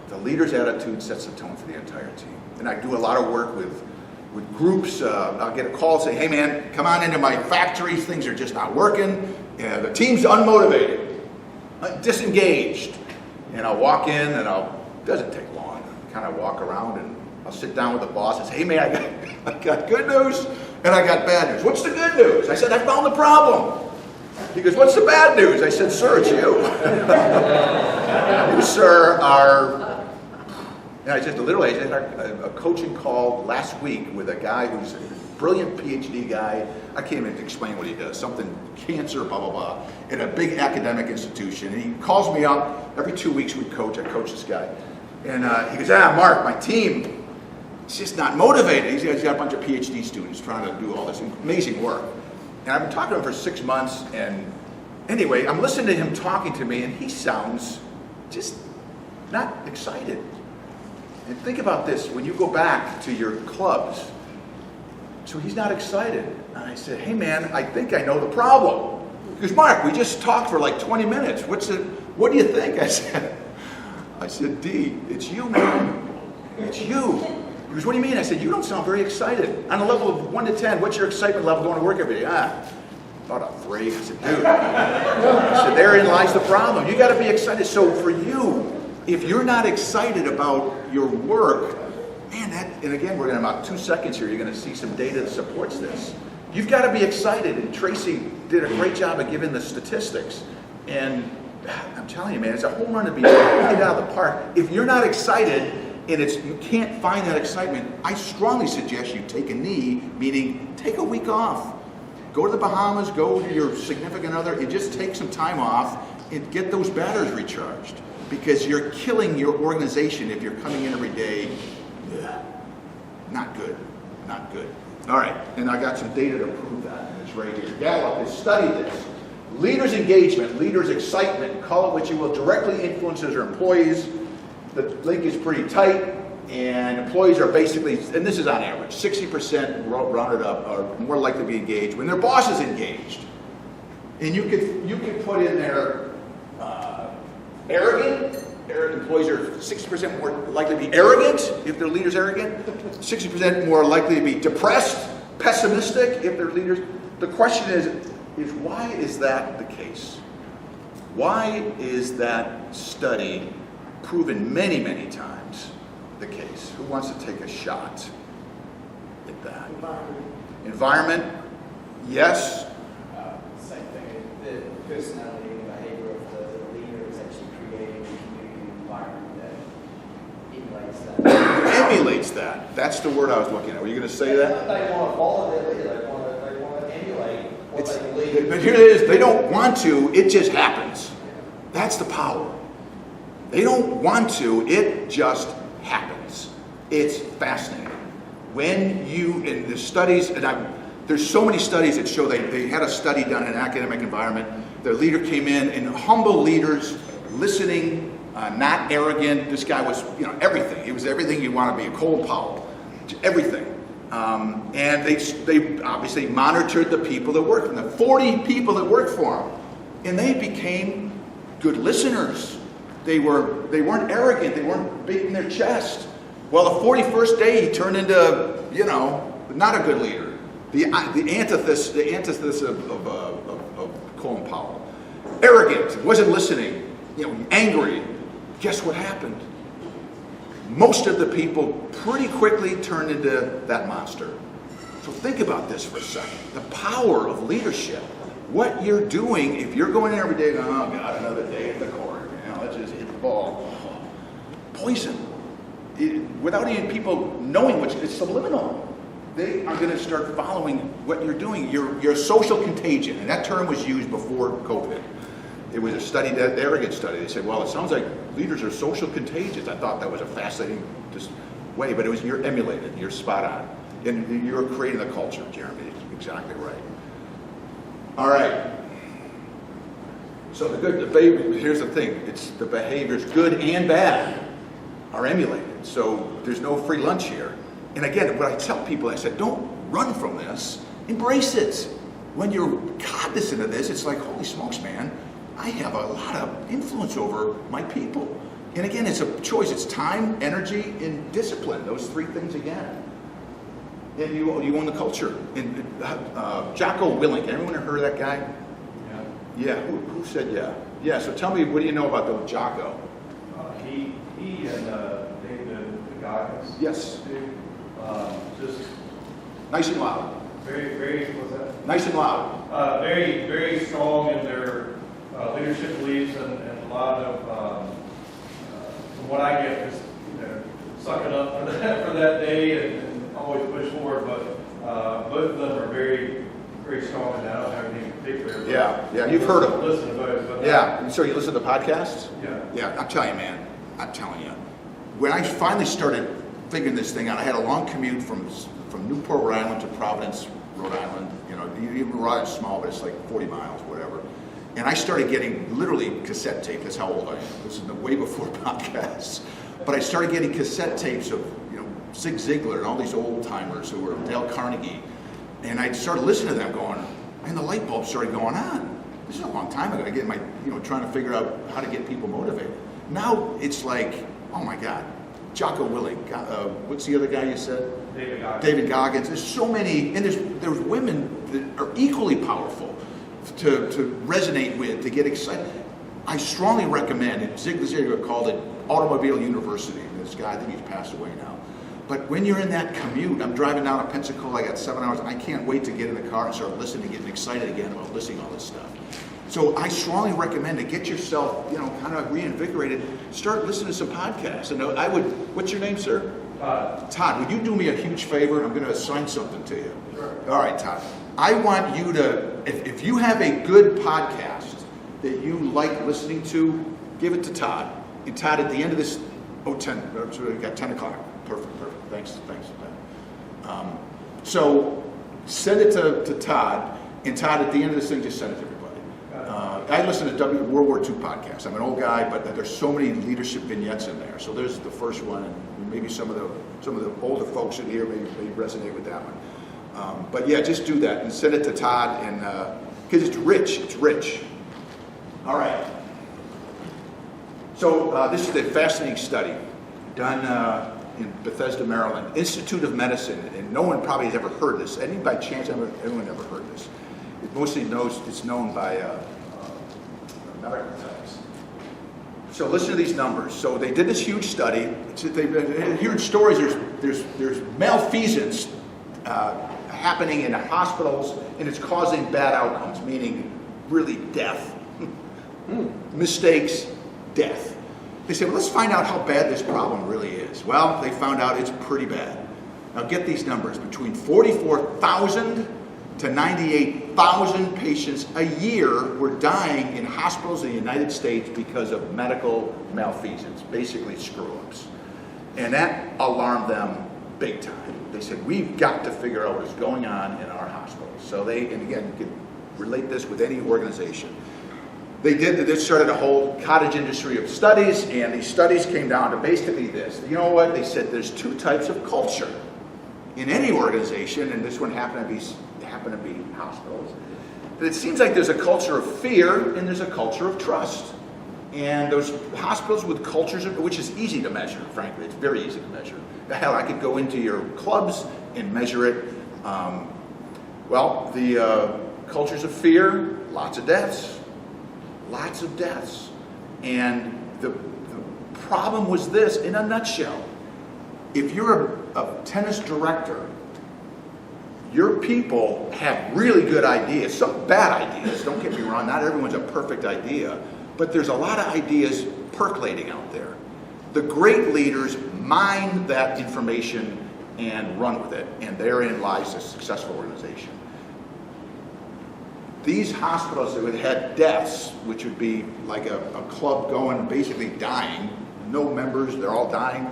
The leader's attitude sets the tone for the entire team. And I do a lot of work with groups. I'll get a call say, hey man, come on into my factory. Things are just not working. The team's unmotivated, disengaged. And I'll walk in and it doesn't take long. Kind of walk around and I'll sit down with the boss and say, hey man, I got good news and I got bad news. What's the good news? I said, I found the problem. He goes, what's the bad news? I said, sir, it's you. You, sir, I had a coaching call last week with a guy who's a brilliant PhD guy. I can't even explain what he does. Something, cancer, blah, blah, blah, in a big academic institution. And he calls me up every 2 weeks. I coach this guy. And he goes, Mark, my team, it's just not motivated. He's got a bunch of PhD students trying to do all this amazing work. And I've been talking to him for 6 months. And anyway, I'm listening to him talking to me, and he sounds just not excited. And think about this, when you go back to your clubs, so he's not excited. And I said, hey man, I think I know the problem. He goes, Mark, we just talked for like 20 minutes. What do you think? I said, D, it's you, man. It's you. He goes, what do you mean? I said, you don't sound very excited. On a level of 1 to 10, what's your excitement level going to work every day? About a 3. I said, dude. I said, therein lies the problem. You got to be excited. So for you, if you're not excited about your work, man, and again, we're in about 2 seconds here, you're going to see some data that supports this. You've got to be excited, and Tracy did a great job of giving the statistics. And I'm telling you, man, it's a home run to be hit out of the park. If you're not excited, and you can't find that excitement, I strongly suggest you take a knee, meaning take a week off. Go to the Bahamas, go to your significant other, and just take some time off and get those batteries recharged. Because you're killing your organization if you're coming in every day. Not good, not good. All right, and I got some data to prove that, and it's right here. Gallup has studied this. Leaders' engagement, leaders' excitement, call it what you will, directly influences their employees. The link is pretty tight, and employees are basically, and this is on average, 60% rounded up are more likely to be engaged when their boss is engaged. And you could put in there arrogant. Employees are 60% more likely to be arrogant if their leader's arrogant. 60% more likely to be depressed, pessimistic if their leaders. The question is why is that the case? Why is that study proven many, many times the case? Who wants to take a shot at that? Environment, yes. Same thing. The personality and behavior of the leader is actually creating a community environment that emulates that. Emulates that. That's the word I was looking at. Were you going to say that? They want to follow their leader. They want to emulate what they believe. But here it is. They don't want to. It just happens. That's the power. They don't want to. It just happens. It's fascinating. When you, in the studies, and there's so many studies that show they had a study done in an academic environment. Their leader came in, and humble leaders, listening, not arrogant. This guy was, everything. He was everything you want to be. Colin Powell, everything. And they obviously monitored the people that worked for them, the 40 people that worked for them, and they became good listeners. They weren't arrogant. They weren't beating their chest. Well, the 41st day, he turned into, not a good leader. The antithesis of Colin Powell. Arrogant, wasn't listening, angry. Guess what happened? Most of the people pretty quickly turned into that monster. So think about this for a second. The power of leadership what you're doing, if you're going in every day, oh God, another day at the court, let's just hit the ball. Poison. Without even people knowing it's subliminal. They are going to start following what you're doing. You're a social contagion, and that term was used before COVID. It was a study, that arrogant study. They said, well, it sounds like leaders are social contagions. I thought that was a fascinating way, but you're emulated. You're spot on. And you're creating the culture, Jeremy. Exactly right. All right. So here's the thing. It's the behaviors, good and bad, are emulated. So there's no free lunch here. And again, what I tell people, I said, don't run from this. Embrace it. When you're cognizant of this, it's like, holy smokes, man. I have a lot of influence over my people. And again, it's a choice. It's time, energy, and discipline. Those three things again. And you own the culture. And Jocko Willink, anyone ever heard of that guy? Yeah. Who said yeah? Yeah, so tell me, what do you know about the Jocko? He and David Goggins. Yes. Just nice and loud. Very, what's that? Nice and loud. Very, very strong in their leadership beliefs, and a lot of, from what I get, just suck it up for that day and always push forward. But both of them are very, very strong, and I don't have anything particular. Yeah, you've heard of them. Listen to both. But yeah, so you listen to podcasts? Yeah, I'm telling you, man. I'm telling you. When I finally started figuring this thing out, I had a long commute from Newport, Rhode Island to Providence, Rhode Island. Even Rhode Island's small, but it's like 40 miles, whatever. And I started getting literally cassette tape. That's how old I am. This is way before podcasts. But I started getting cassette tapes of Zig Ziglar and all these old timers who were Dale Carnegie. And I started listening to them going, and the light bulb started going on. This is a long time ago. I get my, trying to figure out how to get people motivated. Now it's like, oh my God, Jocko Willink. What's the other guy you said? David Goggins. There's so many, and there's women that are equally powerful to resonate with, to get excited. I strongly recommend it. Zig Ziglar called it Automobile University. This guy, I think he's passed away now. But when you're in that commute, I'm driving down to Pensacola, I got 7 hours, I can't wait to get in the car and start listening, getting excited again about listening to all this stuff. So I strongly recommend to get yourself, kind of reinvigorated, start listening to some podcasts. And what's your name, sir? Todd, would you do me a huge favor? I'm going to assign something to you. Sure. All right, Todd. I want you to, if you have a good podcast that you like listening to, give it to Todd. And Todd, at the end of this, 10, so we got 10 o'clock. Perfect. Thanks. So send it to Todd, and Todd, at the end of this thing, just send it to everybody. I listen to World War II podcasts. I'm an old guy, but there's so many leadership vignettes in there. So there's the first one, and maybe some of the older folks in here may resonate with that one. But yeah, just do that and send it to Todd, and because it's rich. It's rich. All right. So this is a fascinating study done in Bethesda, Maryland, Institute of Medicine, and no one probably has ever heard this. Any by chance, anyone ever heard this? It mostly it's known by medical types. So listen to these numbers. So they did this huge study. They've heard stories. There's malfeasance happening in hospitals, and it's causing bad outcomes, meaning really death, mistakes, death. They said, well, let's find out how bad this problem really is. Well, they found out it's pretty bad. Now get these numbers. Between 44,000 to 98,000 patients a year were dying in hospitals in the United States because of medical malfeasance, basically screw-ups. And that alarmed them big time. They said, we've got to figure out what's going on in our hospitals. So and again, you can relate this with any organization. They started a whole cottage industry of studies, and these studies came down to basically this. You know what? They said there's two types of culture in any organization, and this one happened to be hospitals. But it seems like there's a culture of fear and there's a culture of trust. And those hospitals with cultures, which is easy to measure, frankly, it's very easy to measure. Hell, I could go into your clubs and measure it. The cultures of fear, lots of deaths. Lots of deaths. And the problem was this, in a nutshell. If you're a tennis director, your people have really good ideas, some bad ideas, don't get me wrong, not everyone's a perfect idea, but there's a lot of ideas percolating out there. The great leaders mine that information and run with it, and therein lies a successful organization. These hospitals that had deaths, which would be like a club going, basically dying, no members, they're all dying,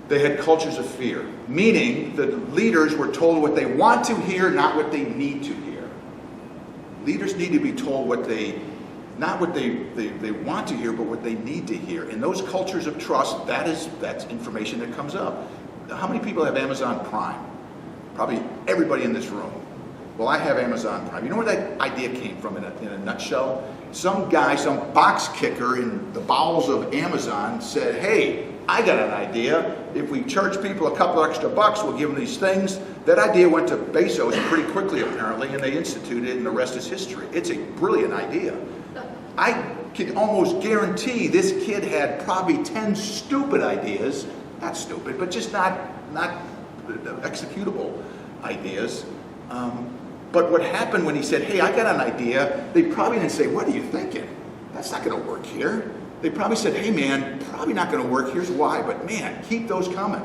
they had cultures of fear, meaning the leaders were told what they want to hear, not what they need to hear. Leaders need to be told what they, not what they want to hear, but what they need to hear. In those cultures of trust, that's information that comes up. How many people have Amazon Prime? Probably everybody in this room. Well, I have Amazon Prime. You know where that idea came from in a nutshell? Some guy, some box kicker in the bowels of Amazon said, hey, I got an idea. If we charge people a couple extra bucks, we'll give them these things. That idea went to Bezos pretty quickly, apparently, and they instituted it, and the rest is history. It's a brilliant idea. I can almost guarantee this kid had probably 10 stupid ideas. Not stupid, but just not executable ideas. But what happened when he said, hey, I got an idea, they probably didn't say, what are you thinking? That's not going to work here. They probably said, hey, man, probably not going to work. Here's why. But, man, keep those coming.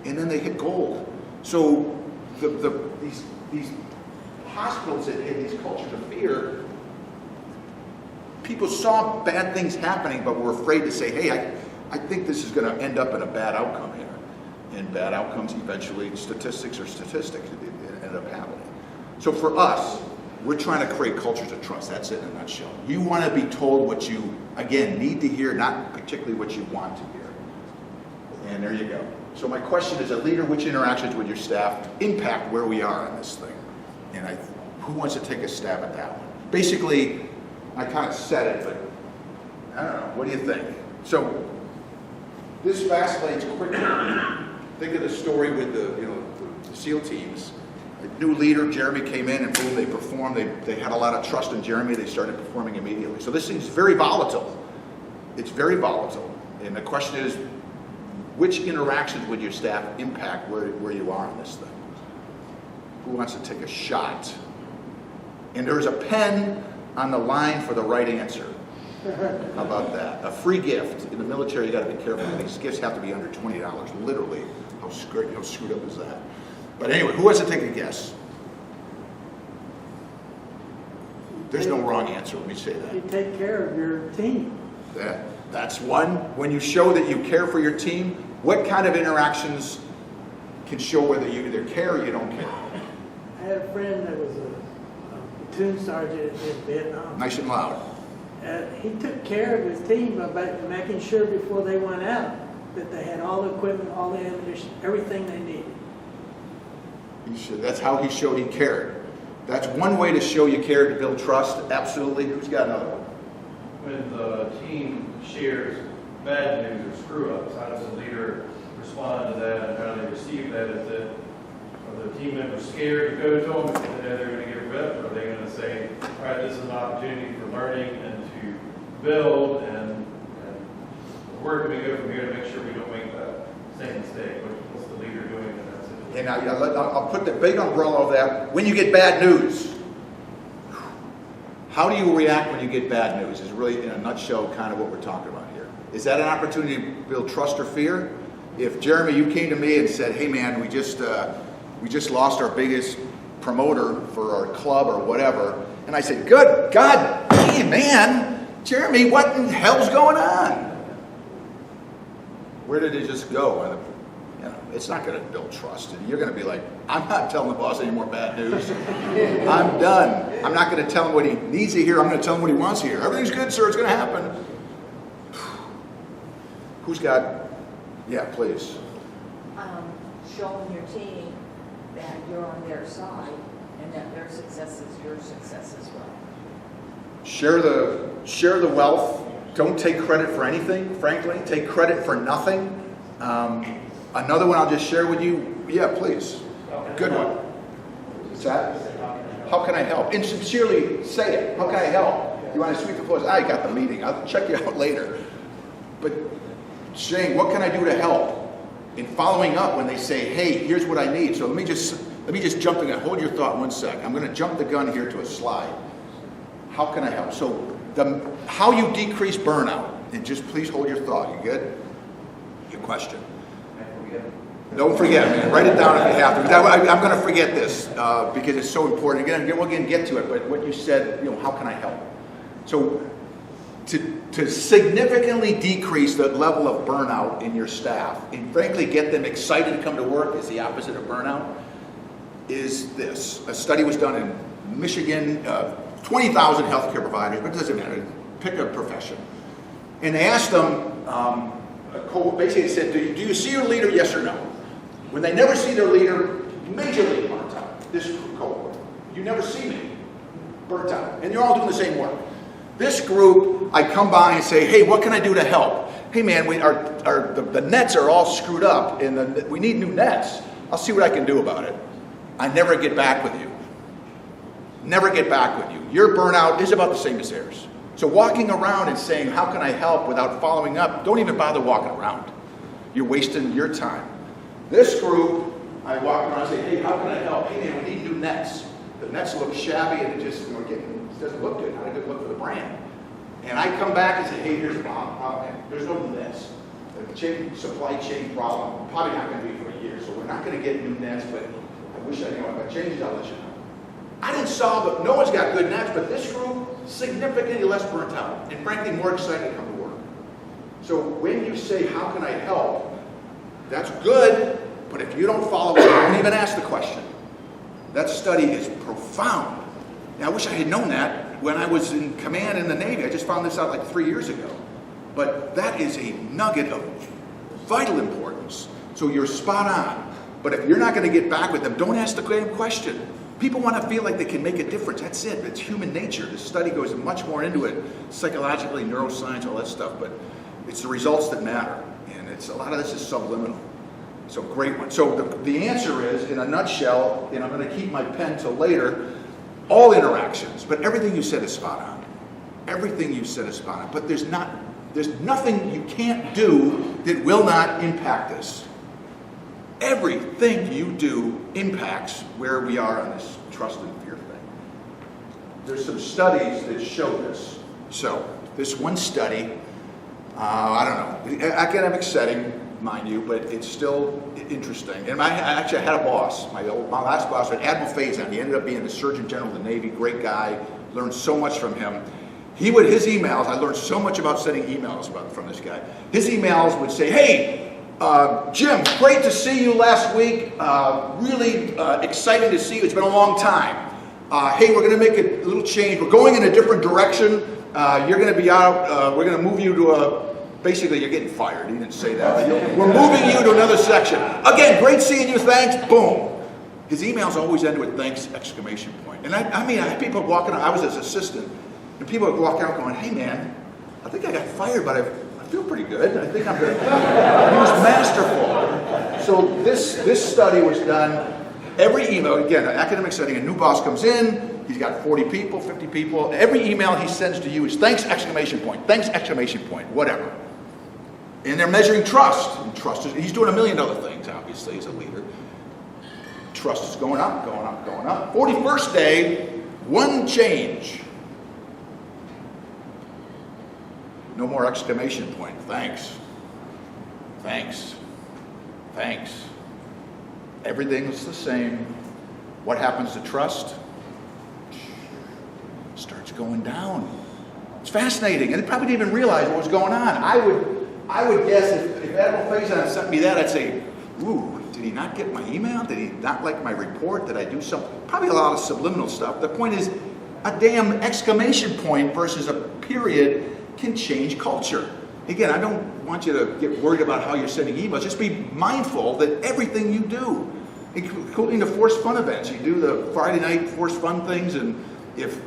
And then they hit gold. So these hospitals that had these cultures of fear, people saw bad things happening but were afraid to say, hey, I think this is going to end up in a bad outcome here. And bad outcomes, eventually, statistics are statistics. It ended up happening. So for us, we're trying to create cultures of trust. That's it in a nutshell. You want to be told what you, again, need to hear, not particularly what you want to hear. And there you go. So my question is, as a leader, which interactions with your staff impact where we are on this thing? And who wants to take a stab at that one? Basically, I kind of said it, but I don't know. What do you think? So this vacillates quickly. Think of the story with the SEAL teams. A new leader, Jeremy, came in and boom, they performed. They had a lot of trust in Jeremy. They started performing immediately. So this thing's very volatile. It's very volatile. And the question is, which interactions with your staff impact where you are on this thing? Who wants to take a shot? And there's a pen on the line for the right answer. How about that? A free gift. In the military, you got to be careful. These gifts have to be under $20, literally. How screwed up is that? But anyway, who wants to take a guess? There's no wrong answer, let me say that. You take care of your team. That's one. When you show that you care for your team, what kind of interactions can show whether you either care or you don't care? I had a friend that was a platoon sergeant in Vietnam. Nice and loud. He took care of his team by making sure before they went out that they had all the equipment, all the ammunition, everything they needed. That's how he showed he cared. That's one way to show you care, to build trust. Absolutely. Who's got another one? When the team shares bad news or screw-ups, how does the leader respond to that, and how do they receive that? Are the team members scared to go to them because they know they're going to get ripped? Or are they going to say, all right, this is an opportunity for learning and to build, and where can we go from here to make sure we don't make that same mistake? What's the leader doing in that situation? And I'll put the big umbrella of that. When you get bad news, how do you react when you get bad news is really, in a nutshell, kind of what we're talking about here. Is that an opportunity to build trust or fear? If, Jeremy, you came to me and said, hey, man, we just lost our biggest promoter for our club or whatever, and I said, good God, damn, man, Jeremy, what in the hell's going on? Where did it just go? It's not going to build trust. And you're going to be like, I'm not telling the boss any more bad news. I'm done. I'm not going to tell him what he needs to hear. I'm going to tell him what he wants to hear. Everything's good, sir. It's going to happen. Who's got? Yeah, please. Showing your team that you're on their side and that their success is your success as well. Share the wealth. Don't take credit for anything, frankly. Take credit for nothing. Another one I'll just share with you. Yeah, please. Good one. What's that? How can I help? And sincerely say it. How can I help? You want to sweep the floors? I got the meeting. I'll check you out later. But saying, what can I do to help? And following up when they say, hey, here's what I need. So let me just let me just jump the gun. Hold your thought 1 sec. I'm going to jump the gun here to a slide. How can I help? So how you decrease burnout, and just please hold your thought. You good? Your question. Don't forget, man. Write it down if you have to. I'm going to forget this because it's so important. Again, we're going to get to it, but what you said, how can I help? So to significantly decrease the level of burnout in your staff and frankly get them excited to come to work is the opposite of burnout, is this. A study was done in Michigan, 20,000 healthcare providers, but it doesn't matter. Pick a profession. And they asked them, basically said, do you see your leader, yes or no? When they never see their leader, majorly burnt out. This cohort, you never see me, burnt out. And you're all doing the same work. This group, I come by and say, hey, what can I do to help? Hey man, the nets are all screwed up and we need new nets. I'll see what I can do about it. I never get back with you. Never get back with you. Your burnout is about the same as theirs. So walking around and saying, how can I help without following up, don't even bother walking around. You're wasting your time. This group, I walk around and say, hey, how can I help? Hey man, we need new nets. The nets look shabby and it just it doesn't look good. Not a good look for the brand. And I come back and say, hey, here's the problem. There's no new nets. The supply chain problem, probably not going to be for a year, so we're not going to get new nets, but I wish I knew. If I change it, I'll let you know. I didn't solve it. No one's got good nets, but this group, significantly less burnt out, and frankly, more excited to come to work. So when you say, how can I help? That's good, but if you don't follow it, don't even ask the question. That study is profound. Now, I wish I had known that when I was in command in the Navy. I just found this out like 3 years ago. But that is a nugget of vital importance. So you're spot on. But if you're not going to get back with them, don't ask the damn question. People want to feel like they can make a difference. That's it. It's human nature. This study goes much more into it, psychologically, neuroscience, all that stuff. But it's the results that matter. And a lot of this is subliminal. So great one. So the answer is, in a nutshell, and I'm going to keep my pen till later, all interactions, but everything you said is spot on. Everything you said is spot on. But there's nothing you can't do that will not impact this. Everything you do impacts where we are on this trust and fear thing. There's some studies that show this. So this one study, I don't know, academic setting, mind you, but it's still interesting. And I had a boss, my last boss, Admiral Faison. He ended up being the Surgeon General of the Navy, great guy, learned so much from him. His emails, I learned so much about sending emails from this guy. His emails would say, hey, Jim, great to see you last week. Really exciting to see you. It's been a long time. Hey, we're going to make a little change. We're going in a different direction. You're going to be out. We're going to move you to basically, you're getting fired. He didn't say that. We're moving you to another section. Again, great seeing you. Thanks. Boom. His emails always end with thanks, exclamation point. And I had people walking out. I was his assistant. And people would walk out going, hey, man, I think I got fired, but I feel pretty good. I think I'm good. He was masterful. So this study was done. Every email, again, an academic setting, a new boss comes in, he's got 40 people, 50 people. Every email he sends to you is thanks, exclamation point, thanks, exclamation point, whatever. And they're measuring trust. And trust is, he's doing a million other things, obviously, as a leader. Trust is going up, going up, going up. 41st day, one change. No more exclamation point. Thanks. Thanks. Thanks. Everything's the same. What happens to trust? Starts going down. It's fascinating. And they probably didn't even realize what was going on. I would guess if Admiral Faison sent me that, I'd say, ooh, did he not get my email? Did he not like my report? Did I do something? Probably a lot of subliminal stuff. The point is, a damn exclamation point versus a period can change culture. Again, I don't want you to get worried about how you're sending emails. Just be mindful that everything you do, including the forced fun events, you do the Friday night forced fun things, and if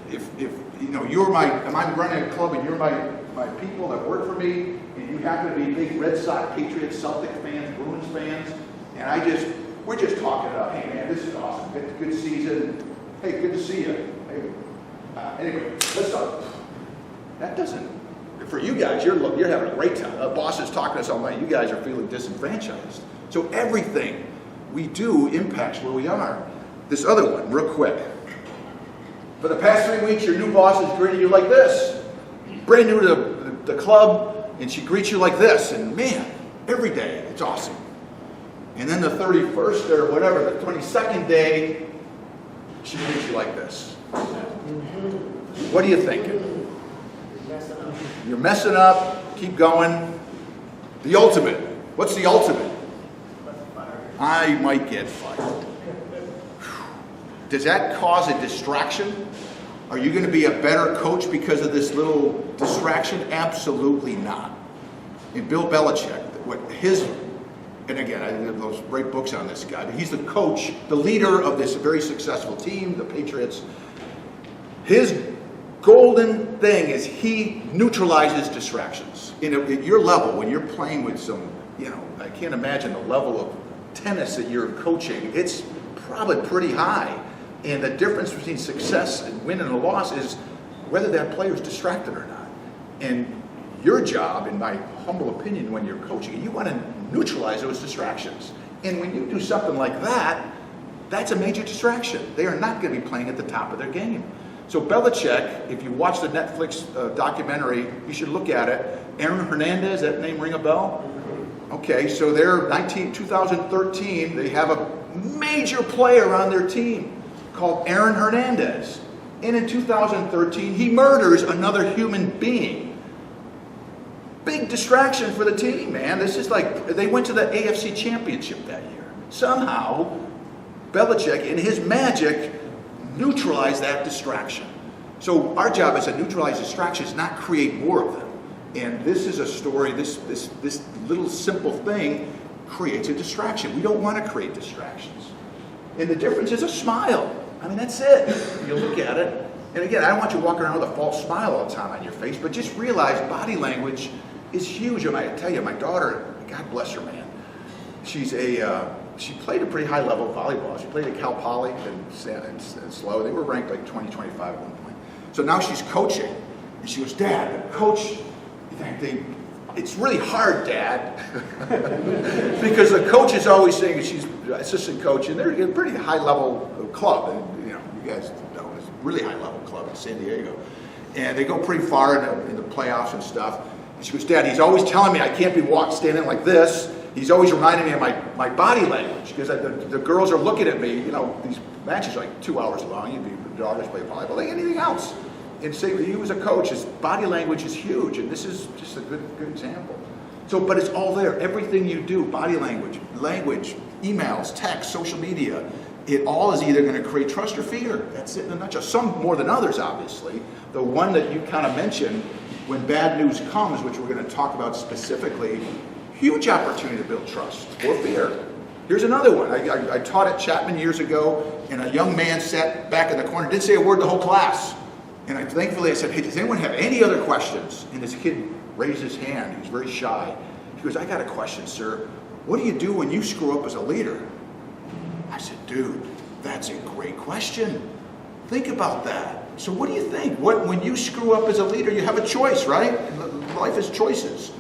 you know I'm running a club and you're my people that work for me, and you happen to be big Red Sox, Patriots, Celtic fans, Bruins fans, and we're just talking about, hey man, this is awesome, good season, hey, good to see you. Hey, anyway, let's talk. That doesn't. For you guys, you're having a great time. The boss is talking to us all night. You guys are feeling disenfranchised. So everything we do impacts where we are. This other one, real quick. For the past 3 weeks, your new boss is greeting you like this. Brand new to the club, and she greets you like this. And man, every day, it's awesome. And then the 31st or whatever, the 22nd day, she greets you like this. What are you thinking? You're messing up. Keep going. The ultimate. What's the ultimate? I might get fired. Does that cause a distraction? Are you going to be a better coach because of this little distraction? Absolutely not. And Bill Belichick, and again, I have those great books on this guy, but he's the coach, the leader of this very successful team, the Patriots. His golden thing is he neutralizes distractions. At your level, when you're playing with some, I can't imagine the level of tennis that you're coaching. It's probably pretty high. And the difference between success and win and a loss is whether that player is distracted or not. And your job, in my humble opinion, when you're coaching, you want to neutralize those distractions. And when you do something like that, that's a major distraction. They are not going to be playing at the top of their game. So Belichick, if you watch the Netflix documentary, you should look at it. Aaron Hernandez, that name ring a bell? Okay, so they're 2013, they have a major player on their team called Aaron Hernandez. And in 2013, he murders another human being. Big distraction for the team, man. This is like, they went to the AFC Championship that year. Somehow, Belichick, in his magic, neutralized that distraction. So our job is to neutralize distractions, not create more of them. And this is a story, this little simple thing creates a distraction. We don't want to create distractions. And the difference is a smile. I mean, that's it. You look at it. And again, I don't want you walking around with a false smile all the time on your face, but just realize body language is huge. And I tell you, my daughter, God bless her, man. She played a pretty high level of volleyball. She played at Cal Poly and SLO. They were ranked like 20, 25 at one point. So now she's coaching. And she goes, Dad, coach, it's really hard, Dad. Because the coach is always saying she's assistant coach, and they're a pretty high level club. And you guys know it's a really high level club in San Diego. And they go pretty far in the playoffs and stuff. And she goes, Dad, he's always telling me I can't be standing like this. He's always reminding me of my body language, because the girls are looking at me. These matches are like 2 hours long. Your daughters play volleyball, like anything else. And say, you as a coach, his body language is huge, and this is just a good example. So, but it's all there. Everything you do, body language, emails, text, social media, it all is either going to create trust or fear. That's it in a nutshell. Some more than others, obviously. The one that you kind of mentioned, when bad news comes, which we're going to talk about specifically, huge opportunity to build trust or fear. Here's another one. I taught at Chapman years ago, and a young man sat back in the corner, didn't say a word the whole class. And thankfully I said, hey, does anyone have any other questions? And this kid raised his hand. He was very shy. He goes, I got a question, sir. What do you do when you screw up as a leader? I said, dude, that's a great question. Think about that. So what do you think? When you screw up as a leader, you have a choice, right? Life is choices.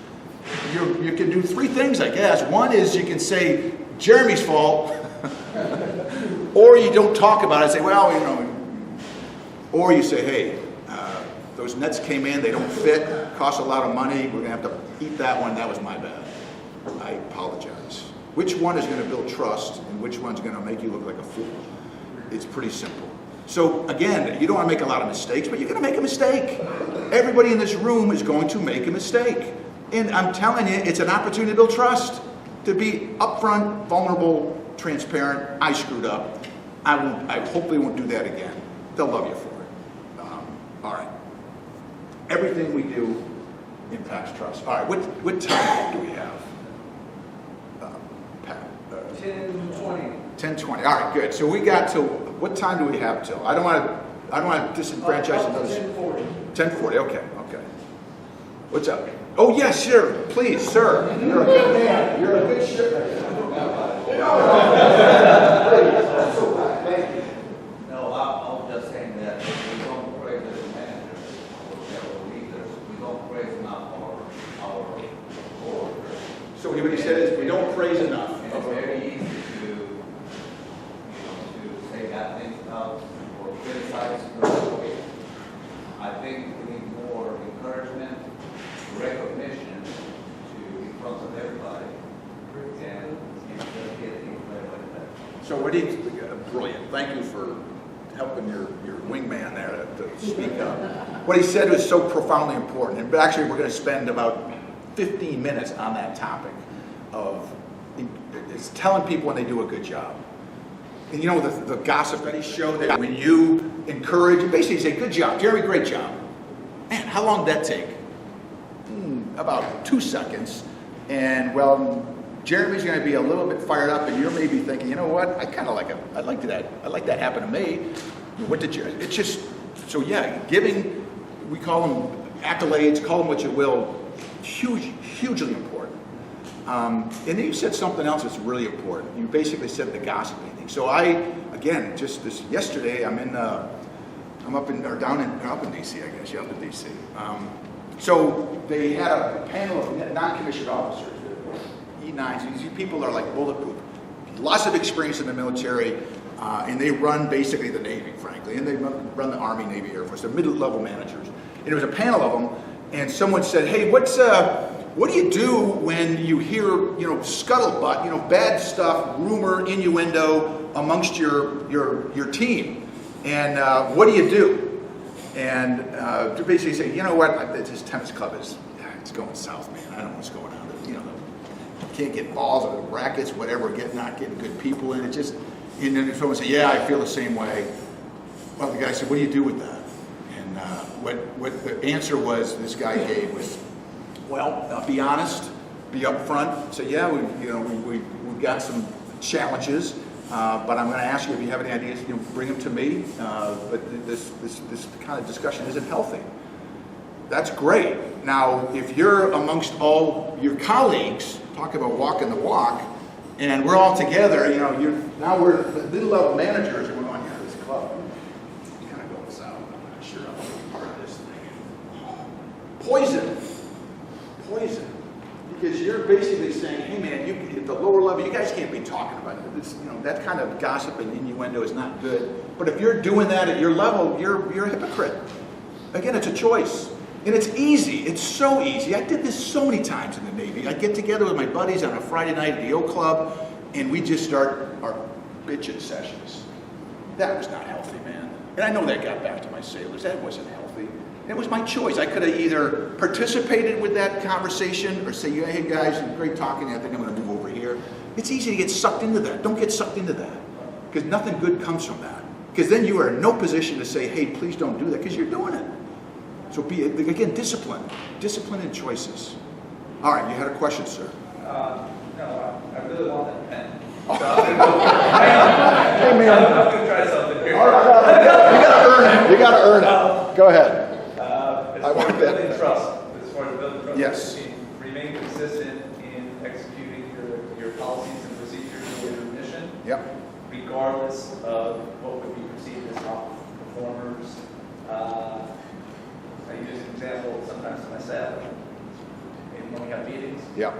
You can do three things, I guess. One is you can say, Jeremy's fault. Or you don't talk about it and say, well, or you say, hey, those nets came in, they don't fit, cost a lot of money, we're going to have to eat that one, that was my bad. I apologize. Which one is going to build trust and which one's going to make you look like a fool? It's pretty simple. So again, you don't want to make a lot of mistakes, but you're going to make a mistake. Everybody in this room is going to make a mistake. And I'm telling you, it's an opportunity to build trust, to be upfront, vulnerable, transparent. I screwed up. I hopefully won't do that again. They'll love you for it. All right. Everything we do impacts trust. All right. What time do we have? Pat? 10:20. 10:20. All right. Good. So we got till. What time do we have till? I don't want to disenfranchise those. 10:40. 10:40. Okay. What's up? Oh yes, sure. Please, sir. You're a good man. You're a good shipper. No, I'm just saying that we don't praise the managers or leaders. We don't praise enough our coworkers. So what he said is we don't praise enough. It's very easy to say that think we need more encouragement, recognition in front of everybody, and get things better like that. So what do you, brilliant, thank you for helping your wingman there to speak up. What he said was so profoundly important, and actually we're going to spend about 15 minutes on that topic of it's telling people when they do a good job. And you know the gossip that he showed, that when you encourage, basically you say, good job, Jeremy, great job. Man, how long did that take? About 2 seconds. And well, Jeremy's going to be a little bit fired up, and you're maybe thinking, you know what, I kind of like it. I like that happen to me. What did you, it's just, so yeah, giving, we call them accolades, call them what you will, hugely important. And then you said something else that's really important. You basically said the gossiping thing. So again, just this yesterday, I'm up in DC, I guess. You're up in DC. So they had a panel of non-commissioned officers, E9s. These people are like bulletproof. Lots of experience in the military, and they run basically the Navy, frankly, and they run the Army, Navy, Air Force. They're middle-level managers. And there was a panel of them, and someone said, "Hey, what do you do when you hear, scuttlebutt, bad stuff, rumor, innuendo amongst your team? And what do you do?" And to basically say, you know what, this tennis club it's going south, man. I don't know what's going on. Can't get balls or rackets, whatever, not getting good people in. And then someone say, yeah, I feel the same way. Well, the guy said, what do you do with that? And what the answer was this guy gave was, well, be honest, be upfront. Say, yeah, we've got some challenges, but I'm going to ask you if you have any ideas, bring them to me. But this kind of discussion isn't healthy. That's great. Now, if you're amongst all your colleagues, talk about walking the walk, and we're all together, now we're the middle-level managers, and we're going, yeah, this club, it's kind of going south. I'm not sure I'm part of this thing. Poison. Because you're basically saying, hey man, at the lower level, you guys can't be talking about this. That kind of gossip and innuendo is not good. But if you're doing that at your level, you're a hypocrite. Again, it's a choice. And it's easy. It's so easy. I did this so many times in the Navy. I'd get together with my buddies on a Friday night at the O Club, and we'd just start our bitching sessions. That was not healthy, man. And I know that got back to my sailors. That wasn't healthy. It was my choice. I could have either participated with that conversation or say, hey guys, great talking. I think I'm going to move over here. It's easy to get sucked into that. Don't get sucked into that, because nothing good comes from that. Because then you are in no position to say, hey, please don't do that, because you're doing it. So again, discipline and choices. All right, you had a question, sir. No, I really want that pen. Oh. So hey man, I'm going to try something here. All right, you got to earn it. Go ahead. As far as building trust, Yes. Remain consistent in executing your policies and procedures and your mission. Yep. Regardless of what would be perceived as top performers. I use an example sometimes to my staff. When we have meetings, Yep.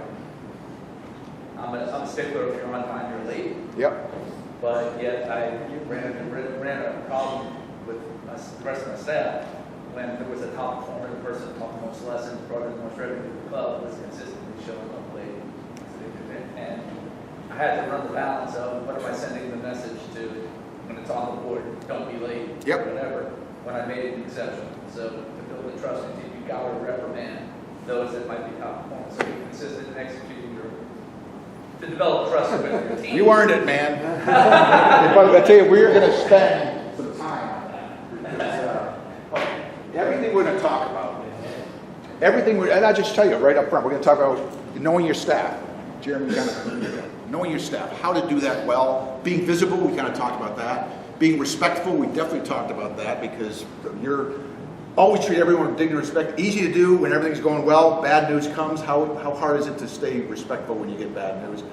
I'm a stickler. If you're on time, you're late. Yep. But yet I ran a problem with the rest of my staff when there was a top performer, the person taught the most lessons, brought in the most revenue to the club, was consistently showing up late. And I had to run the balance of what am I sending the message to when it's on the board, don't be late, Yep. whatever, when I made an exception. So to build the trust in you, you've got to reprimand those that might be top performers. So be consistent in executing to develop trust with your team. You earned it, man. I tell you, we're going to spend some time on that. Everything we're going to talk about, and I'll just tell you right up front, we're going to talk about knowing your staff. Jeremy, knowing your staff, how to do that well. Being visible, we kind of talked about that. Being respectful, we definitely talked about that, because you're always treat everyone with dignity and respect. Easy to do when everything's going well. Bad news comes. How hard is it to stay respectful when you get bad news?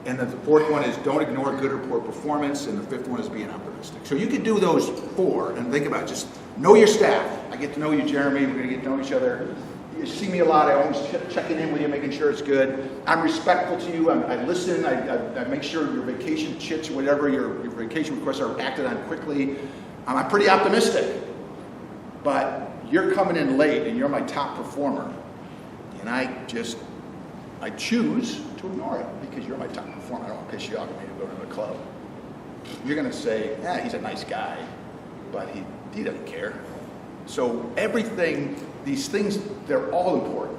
And then the fourth one is don't ignore good or poor performance. And the fifth one is being optimistic. So you can do those four and think about it. Just know your staff. I get to know you, Jeremy. We're going to get to know each other. You see me a lot. I always checking in with you, making sure it's good. I'm respectful to you. I listen. I make sure your vacation chits, whatever your vacation requests are acted on quickly. I'm pretty optimistic. But you're coming in late and you're my top performer, and I choose to ignore it because you're my top performer. I don't want to piss you off and make you go to the club. You're going to say, yeah, he's a nice guy, but he doesn't care. So everything, these things, they're all important.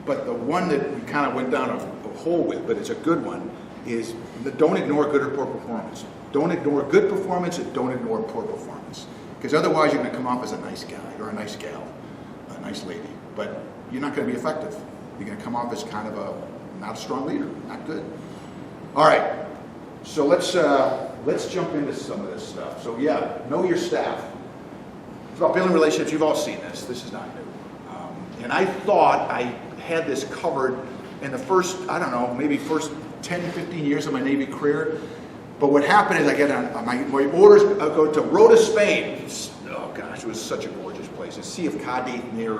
But the one that we kind of went down a hole with, but it's a good one, is don't ignore good or poor performance. Don't ignore good performance and don't ignore poor performance. Because otherwise you're going to come off as a nice guy or a nice gal, a nice lady. But you're not going to be effective. You're going to come off as kind of not a strong leader, not good. All right, so let's jump into some of this stuff. So yeah, know your staff. It's about building relationships. You've all seen this. This is not new. And I thought I had this covered in the first, I don't know, maybe first 10, 15 years of my Navy career. But what happened is I get on my orders, go to Rota, Spain. Oh gosh, it was such a gorgeous place. The Sea of Cadiz near,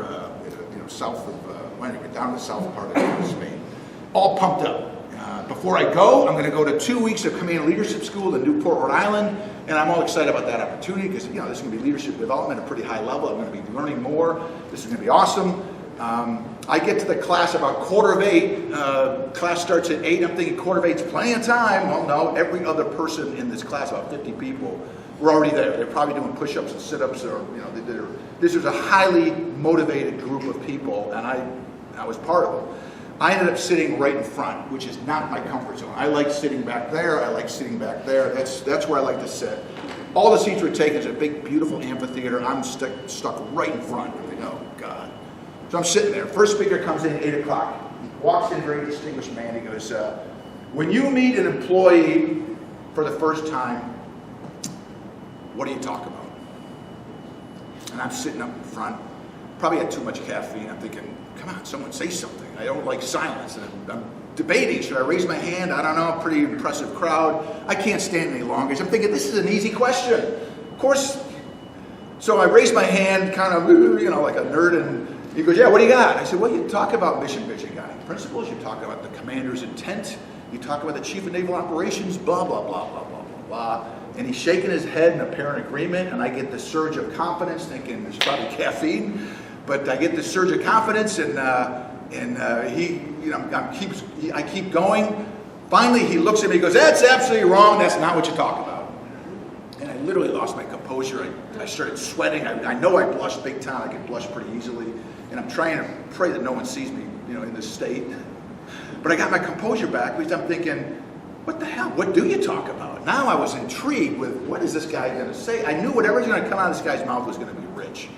south of, down the south part of Spain. All pumped up. Before I go, I'm going to go to 2 weeks of command leadership school in Newport, Rhode Island, and I'm all excited about that opportunity because this is going to be leadership development at a pretty high level. I'm going to be learning more. This is going to be awesome. I get to the class about 7:45. Class starts at 8. I'm thinking 7:45's plenty of time. Well, no, every other person in this class, about 50 people, were already there. They're probably doing push-ups and sit-ups, or this was a highly motivated group of people, and I was part of them. I ended up sitting right in front, which is not my comfort zone. I like sitting back there. I like sitting back there. That's where I like to sit. All the seats were taken. It's a big, beautiful amphitheater. I'm stuck right in front. I'm like, oh, God. So I'm sitting there. First speaker comes in at 8 o'clock. He walks in, very distinguished man. He goes, when you meet an employee for the first time, what do you talk about? And I'm sitting up in front. Probably had too much caffeine. I'm thinking, come on, someone say something. I don't like silence. And I'm debating, should I raise my hand? I don't know, pretty impressive crowd. I can't stand any longer. So I'm thinking, this is an easy question. Of course, so I raised my hand, kind of, like a nerd, and he goes, yeah, what do you got? I said, well, you talk about mission, vision, guiding principles. You talk about the commander's intent. You talk about the chief of naval operations, blah, blah, blah, blah, blah, blah, blah. And he's shaking his head in apparent agreement, and I get this surge of confidence, thinking there's probably caffeine. But I get this surge of confidence, and I keep going. Finally, he looks at me and goes, that's absolutely wrong. That's not what you talk about. And I literally lost my composure. I started sweating. I know I blushed big time. I can blush pretty easily. And I'm trying to pray that no one sees me, in this state. But I got my composure back because I'm thinking, what the hell? What do you talk about? Now I was intrigued with what is this guy going to say? I knew whatever's going to come out of this guy's mouth was going to be rich.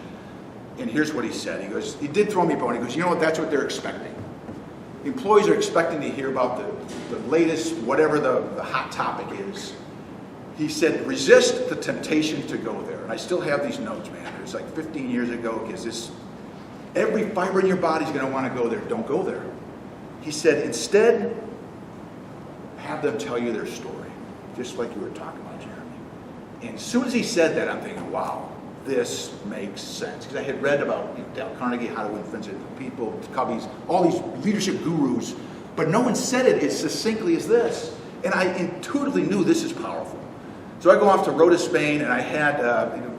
And here's what he said. He goes, he did throw me a bone. He goes, you know what? That's what they're expecting. The employees are expecting to hear about the latest, whatever the hot topic is. He said, resist the temptation to go there. And I still have these notes, man. It was like 15 years ago, because every fiber in your body's going to want to go there. Don't go there. He said, instead, have them tell you their story, just like you were talking about, Jeremy. And as soon as he said that, I'm thinking, wow. This makes sense. Because I had read about Dale Carnegie, How to Win Friends and People, Cubbies, all these leadership gurus, but no one said it as succinctly as this. And I intuitively knew this is powerful. So I go off to Rota, Spain, and I had,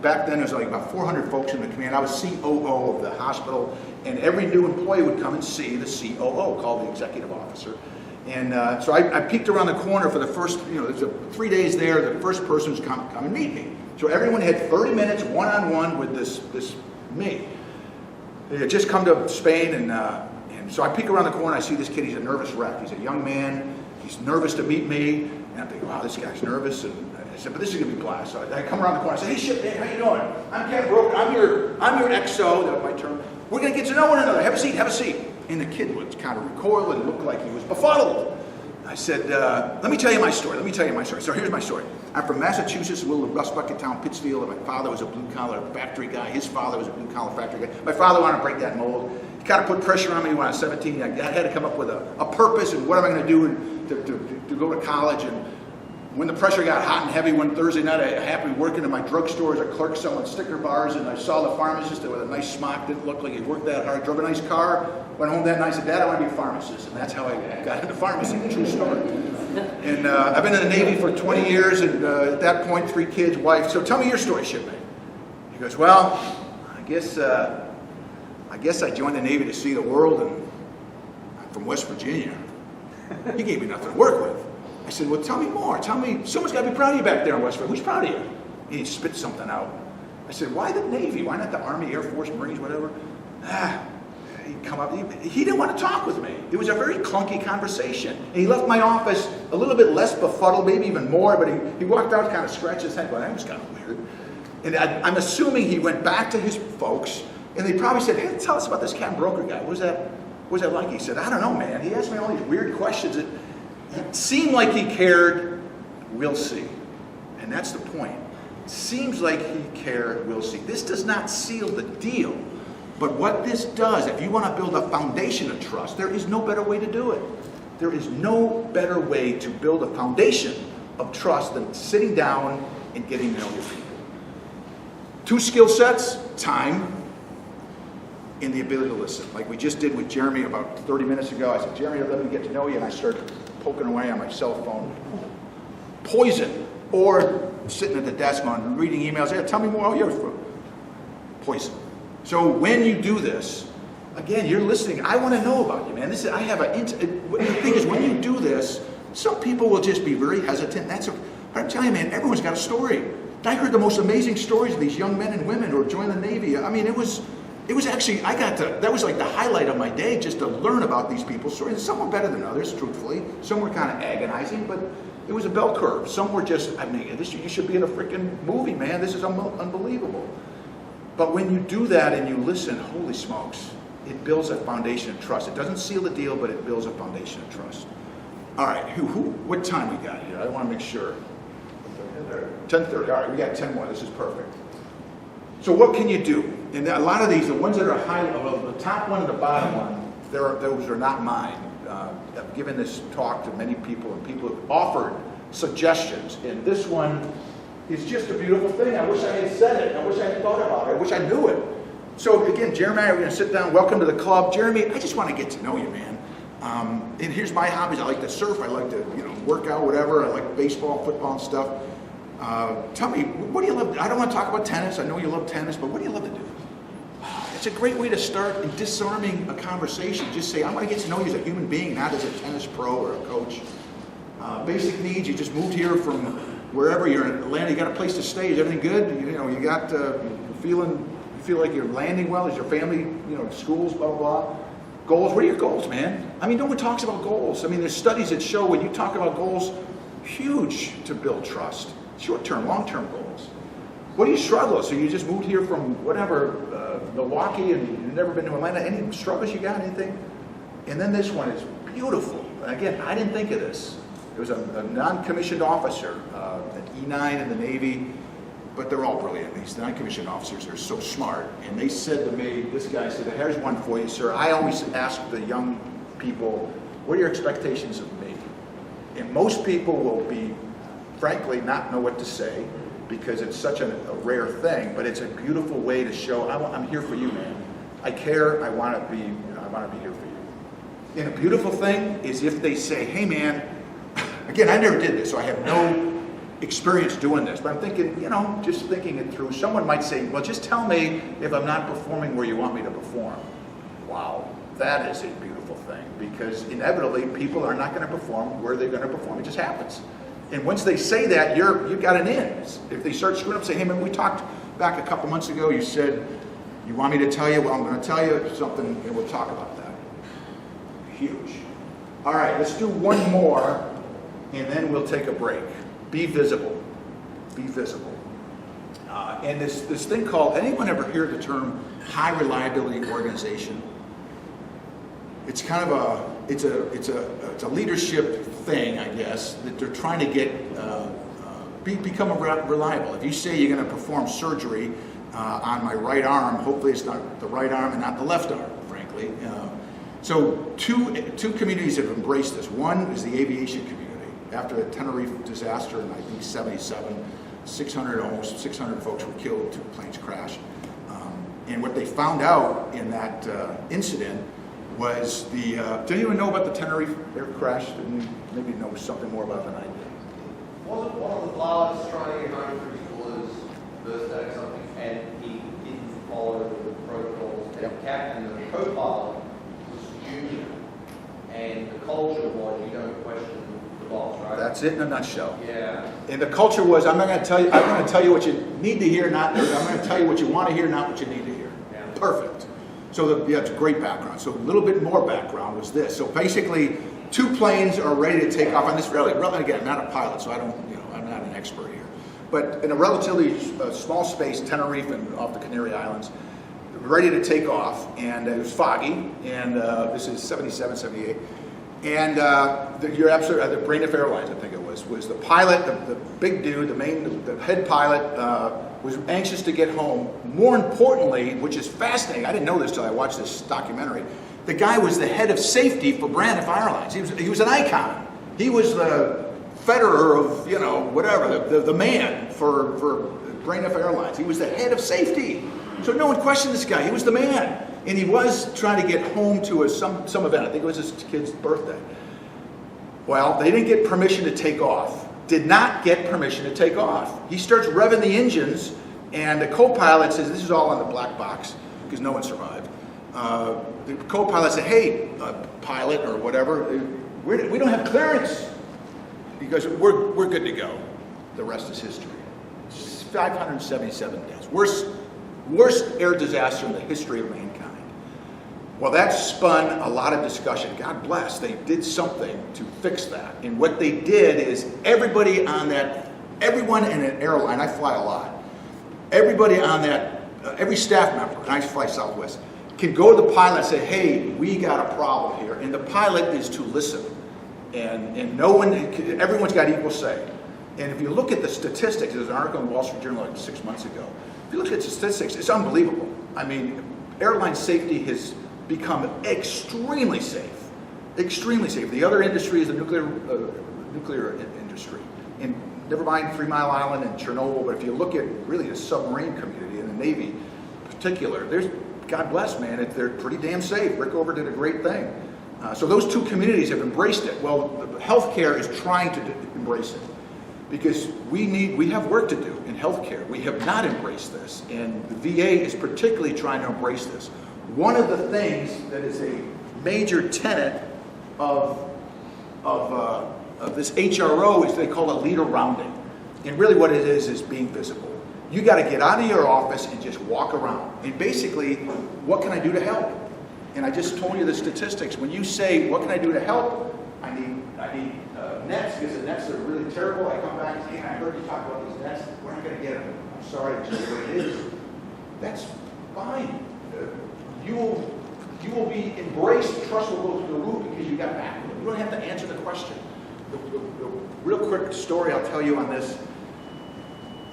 back then there was like about 400 folks in the command. I was COO of the hospital, and every new employee would come and see the COO, called the executive officer. And so I peeked around the corner for the first, there's 3 days there, the first person who's come and meet me. So everyone had 30 minutes one-on-one with this me. They had just come to Spain, and so I peek around the corner, I see this kid, he's a nervous wreck. He's a young man, he's nervous to meet me, and I'm thinking, wow, this guy's nervous, and I said, but this is going to be blast. So I come around the corner, I say, hey, shit, man, how you doing? I'm Captain Brouker, I'm your XO, that was my term. We're going to get to know one another, have a seat, have a seat. And the kid would kind of recoil and look like he was befuddled. I said, let me tell you my story. So here's my story. I'm from Massachusetts, a little rust bucket town, Pittsfield, and my father was a blue-collar factory guy. His father was a blue-collar factory guy. My father wanted to break that mold. He kind of put pressure on me when I was 17. I had to come up with a purpose and what am I going to do to go to college. And when the pressure got hot and heavy one Thursday night, I happened to be working in my drugstore as a clerk selling sticker bars, and I saw the pharmacist with a nice smock, didn't look like he worked that hard, drove a nice car, went home that night and said, Dad, I want to be a pharmacist. And that's how I got into pharmacy, true story. And I've been in the Navy for 20 years, and at that point, 3 kids, wife. So tell me your story, shipmate. He goes, well, I I guess I joined the Navy to see the world, and I'm from West Virginia. He gave me nothing to work with. I said, well, tell me more. Tell me, someone's got to be proud of you back there in West Virginia. Who's proud of you? And he spit something out. I said, why the Navy? Why not the Army, Air Force, Marines, whatever? He'd come up. He didn't want to talk with me. It was a very clunky conversation. And he left my office a little bit less befuddled, maybe even more, but he walked out kind of scratched his head, going, that was kind of weird. And I'm assuming he went back to his folks, and they probably said, hey, tell us about this Captain Brouker guy. What was that like? He said, I don't know, man. He asked me all these weird questions. It seemed like he cared. We'll see. And that's the point. It seems like he cared. We'll see. This does not seal the deal. But what this does, if you want to build a foundation of trust, there is no better way to do it. There is no better way to build a foundation of trust than sitting down and getting to know your people. 2 skill sets, time and the ability to listen. Like we just did with Jeremy about 30 minutes ago. I said, Jeremy, let me get to know you. And I started poking away on my cell phone. Poison. Or sitting at the desk on reading emails. Hey, tell me more. Oh, you're from poison. So when you do this, again, you're listening. I want to know about you, man. The thing is, when you do this, some people will just be very hesitant. But I'm telling you, man, everyone's got a story. I heard the most amazing stories of these young men and women who are joining the Navy. I mean, it was actually, that was like the highlight of my day, just to learn about these people's stories. Some were better than others, truthfully. Some were kind of agonizing, but it was a bell curve. Some were just, you should be in a freaking movie, man. This is unbelievable. But when you do that and you listen, holy smokes, it builds a foundation of trust. It doesn't seal the deal, but it builds a foundation of trust. All right, what time we got here? I want to make sure. 10:30. All right, we got 10 more. This is perfect. So what can you do? And a lot of these, the ones that are high, the top one and the bottom one, those are not mine. I've given this talk to many people, and people have offered suggestions. And this one is just a beautiful thing. I wish I had said it. I wish I had thought about it. I wish I knew it. So again, Jeremy and I are going to sit down. Welcome to the club. Jeremy, I just want to get to know you, man. And here's my hobbies. I like to surf. I like to work out, whatever. I like baseball, football, and stuff. Tell me, what do you love? I don't want to talk about tennis. I know you love tennis, but what do you love to do? It's a great way to start in disarming a conversation. Just say, I want to get to know you as a human being, not as a tennis pro or a coach. Basic needs, you just moved here from wherever you're in Atlanta, you got a place to stay. Is everything good? You got, you feel like you're landing well? Is your family, schools, blah, blah, blah. Goals, what are your goals, man? I mean, no one talks about goals. I mean, there's studies that show when you talk about goals, huge to build trust. Short-term, long-term goals. What do you struggle? So you just moved here from whatever, Milwaukee, and you've never been to Atlanta. Any struggles you got, anything? And then this one is beautiful. And again, I didn't think of this. It was a non-commissioned officer, an E9 in the Navy, but they're all brilliant. These non-commissioned officers are so smart. And they said to me, this guy said, here's one for you, sir. I always ask the young people, what are your expectations of me? And most people will be, frankly, not know what to say, because it's such a rare thing, but it's a beautiful way to show, I'm here for you, man. I care, I want to be here for you. And a beautiful thing is if they say, hey, man, again, I never did this, so I have no experience doing this, but I'm thinking, just thinking it through. Someone might say, well, just tell me if I'm not performing where you want me to perform. Wow, that is a beautiful thing, because inevitably people are not going to perform where they're going to perform. It just happens. And once they say that, you've got an in. If they start screwing up, say, hey, man, we talked back a couple months ago, you said, you want me to tell you? Well, I'm going to tell you something, and we'll talk about that. Huge. All right, let's do one more, and then we'll take a break. Be visible. Be visible. And this thing called, anyone ever hear the term high reliability organization? It's kind of it's a leadership thing, I guess, that they're trying to get become reliable. If you say you're going to perform surgery on my right arm, hopefully it's not the right arm and not the left arm, frankly. So two communities have embraced this. One is the aviation community. After the Tenerife disaster in, I think, 77, almost 600 folks were killed, 2 planes crashed. And what they found out in that incident was did anyone know about the Tenerife air crash? Didn't maybe know something more about it than I did? Wasn't one of the pilots trying to get home from school is burst out something and he didn't follow Yep. captain, the co-pilot was junior, and the culture was you don't question the boss, right? That's it in a nutshell. Yeah. And the culture was, I'm not going to tell you, I'm going to tell you what you need to hear, I'm going to tell you what you want to hear, not what you need to hear. Yeah. Perfect. So it's a great background. So a little bit more background was this. So basically, 2 planes are ready to take off on this really, again, I'm not a pilot, so I don't, I'm not an expert here. But in a relatively small space, Tenerife and off the Canary Islands, ready to take off, and it was foggy, and this is 77, 78. And you're absolutely, the Braniff Airlines, I think it was the pilot, the big dude, the head pilot, was anxious to get home. More importantly, which is fascinating, I didn't know this till I watched this documentary, the guy was the head of safety for Braniff Airlines. He was an icon. He was the Federer of, whatever, the man for Braniff Airlines. He was the head of safety. So no one questioned this guy. He was the man. And he was trying to get home to some event. I think it was his kid's birthday. Well, they didn't get permission to take off. Did not get permission to take off. He starts revving the engines, and the co-pilot says, this is all on the black box, because no one survived. The co-pilot said, hey, pilot or whatever, we don't have clearance. He goes, we're good to go. The rest is history. 577 deaths. Worst air disaster in the history of mankind. Well, that spun a lot of discussion. God bless, they did something to fix that. And what they did is everyone in an airline, I fly a lot, everybody on that, every staff member, and I fly Southwest, can go to the pilot and say, hey, we got a problem here. And the pilot is to listen. And everyone's got equal say. And if you look at the statistics, there's an article in the Wall Street Journal like 6 months ago. If you look at the statistics, it's unbelievable. I mean, airline safety has become extremely safe. Extremely safe. The other industry is the nuclear industry. And never mind 3 Mile Island and Chernobyl, but if you look at really the submarine community and the Navy in particular, God bless, man, they're pretty damn safe. Rickover did a great thing. So those 2 communities have embraced it. Well, healthcare is trying to embrace it. Because we have work to do in healthcare. We have not embraced this, and the VA is particularly trying to embrace this. One of the things that is a major tenet of this HRO is they call it leader rounding, and really what it is being visible. You got to get out of your office and just walk around, and basically, what can I do to help? And I just told you the statistics. When you say, what can I do to help? I need nets, because the nets are really terrible. I come back and say, hey, I heard you talk about these nets. We're not going to get them. I'm sorry to tell you what it is. That's fine. You will be embraced. Trust will go through the roof because you got back. You don't have to answer the question. The real quick story I'll tell you on this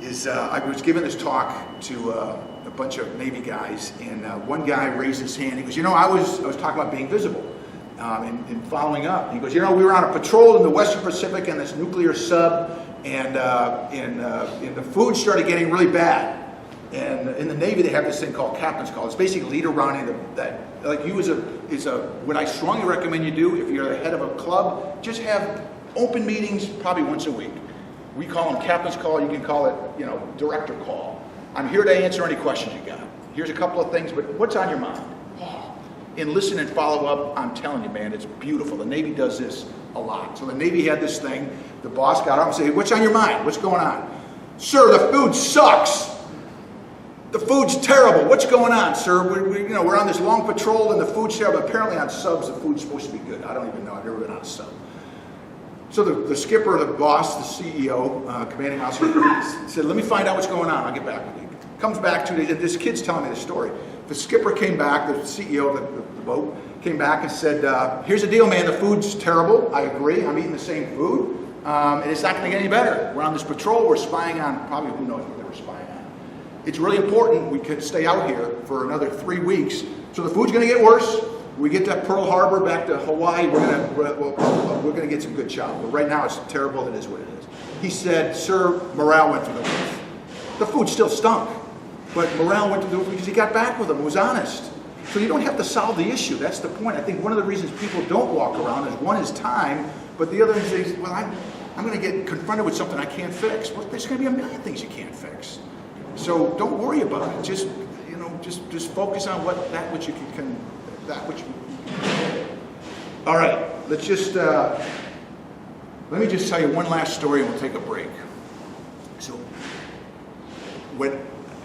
is I was giving this talk to a bunch of Navy guys, and one guy raised his hand. He goes, I was talking about being visible. And following up, he goes, we were on a patrol in the Western Pacific in this nuclear sub, and the food started getting really bad. And in the Navy, they have this thing called captain's call. It's basically leader rounding that. Like you what I strongly recommend you do if you're the head of a club, just have open meetings probably once a week. We call them captain's call. You can call it, director call. I'm here to answer any questions you got. Here's a couple of things, but what's on your mind? And listen and follow up. I'm telling you, man, it's beautiful. The Navy does this a lot. So the Navy had this thing. The boss got up and said, what's on your mind? What's going on? Sir, the food sucks. The food's terrible. What's going on, sir? We're on this long patrol and the food's terrible. Apparently on subs, the food's supposed to be good. I don't even know. I've never been on a sub. So the skipper, the boss, the CEO, commanding officer, said, let me find out what's going on. I'll get back with you. Comes back 2 days. This kid's telling me the story. The skipper came back, the CEO of the boat, came back and said, here's the deal, man. The food's terrible. I agree. I'm eating the same food. And it's not going to get any better. We're on this patrol. We're spying on, probably who knows what they were spying on. It's really important we could stay out here for another 3 weeks. So the food's going to get worse. We get to Pearl Harbor, back to Hawaii, we're going to get some good chow. But right now it's terrible. It is what it is. He said, sir, morale went through the roof. The food still stunk. But morale went to the roof because he got back with him, was honest. So you don't have to solve the issue. That's the point. I think one of the reasons people don't walk around is one is time, but the other is, well, I'm going to get confronted with something I can't fix. Well, there's going to be a million things you can't fix. So don't worry about it. Just just focus on that which you can. All right, let's just, let me just tell you one last story and we'll take a break. So,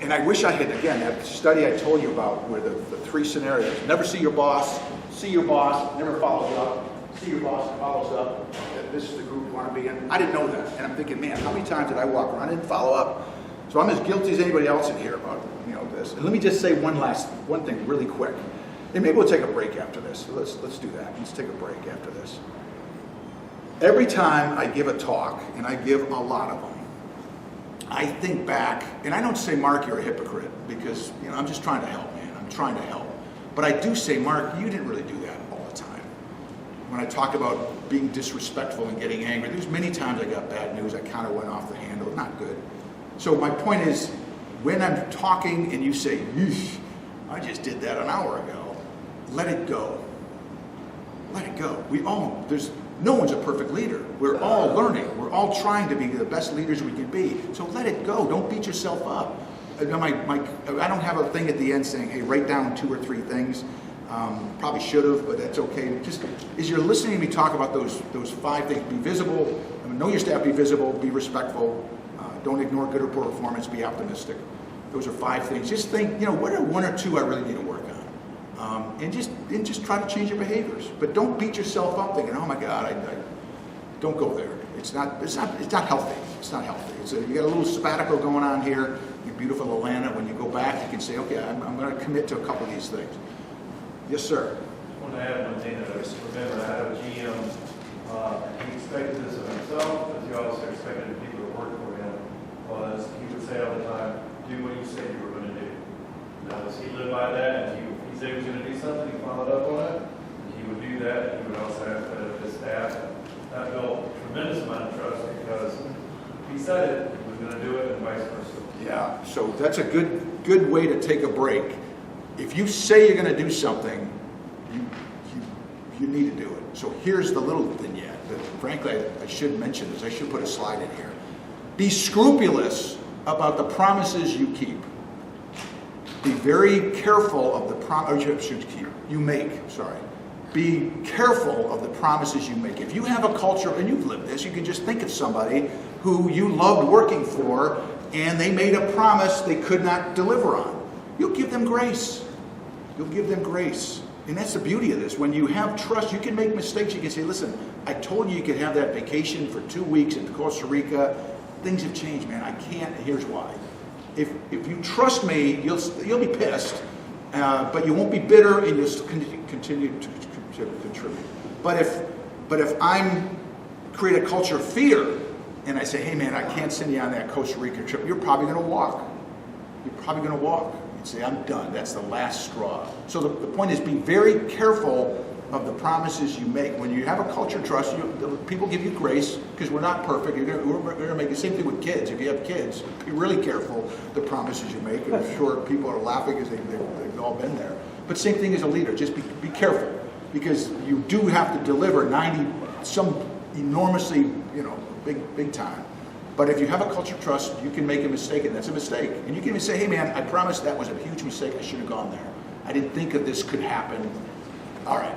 and I wish I had, again, that study I told you about where the 3 scenarios, never see your boss, never follows up, see your boss and follows up, this is the group you want to be in. I didn't know that, and I'm thinking, man, how many times did I walk around and follow up? So I'm as guilty as anybody else in here about, this. And let me just say one thing really quick. And maybe we'll take a break after this. So let's do that. Let's take a break after this. Every time I give a talk, and I give a lot of them, I think back, and I don't say, Mark, you're a hypocrite, because I'm just trying to help, man. I'm trying to help. But I do say, Mark, you didn't really do that all the time. When I talk about being disrespectful and getting angry, there's many times I got bad news. I kind of went off the handle. Not good. So my point is, when I'm talking and you say, I just did that an hour ago, let it go. Let it go. No one's a perfect leader. We're all learning. We're all trying to be the best leaders we can be. So let it go. Don't beat yourself up. I don't have a thing at the end saying, hey, write down 2 or 3 things. Probably should have, but that's okay. Just as you're listening to me talk about those 5 things, be visible, know your staff, be visible, be respectful, don't ignore good or poor performance, be optimistic. Those are 5 things. Just think, what are 1 or 2 I really need to work on? And just try to change your behaviors. But don't beat yourself up thinking, oh my God, I don't go there. It's not healthy. It's not healthy. You got a little sabbatical going on here in beautiful Atlanta. When you go back, you can say, okay, I'm going to commit to a couple of these things. Yes, sir. I want to add one thing that I remember. I had a GM, and he expected this of himself, but he also expected the people that worked for him. Was he would say all the time, do what you said you were going to do. Now, he lived by that, and he said he was going to do something, he followed up on it, and he would do that, and he would also have to his staff. That built a tremendous amount of trust because he said it, he was going to do it, and vice versa. Yeah, so that's a good way to take a break. If you say you're going to do something, you need to do it. So here's the little vignette that, frankly, I should mention this. I should put a slide in here. Be scrupulous about the promises you keep. Be very careful of the promises you make. Be careful of the promises you make. If you have a culture, and you've lived this, you can just think of somebody who you loved working for, and they made a promise they could not deliver on. You'll give them grace. You'll give them grace. And that's the beauty of this. When you have trust, you can make mistakes. You can say, listen, I told you could have that vacation for 2 weeks in Costa Rica. Things have changed, man. I can't, and here's why. If you trust me, you'll be pissed, but you won't be bitter, and you'll continue to contribute. But if I'm create a culture of fear, and I say, hey man, I can't send you on that Costa Rica trip, you're probably going to walk. You're probably going to walk. You'd say, I'm done. That's the last straw. So the point is, be very careful of the promises you make. When you have a culture of trust, people give you grace, because we're not perfect. We're going to make the same thing with kids. If you have kids, be really careful the promises you make. I'm sure people are laughing because they've all been there. But same thing as a leader. Just be careful, because you do have to deliver some enormously, big time. But if you have a culture of trust, you can make a mistake, and that's a mistake. And you can even say, hey man, I promise that was a huge mistake. I should have gone there. I didn't think of this could happen. All right.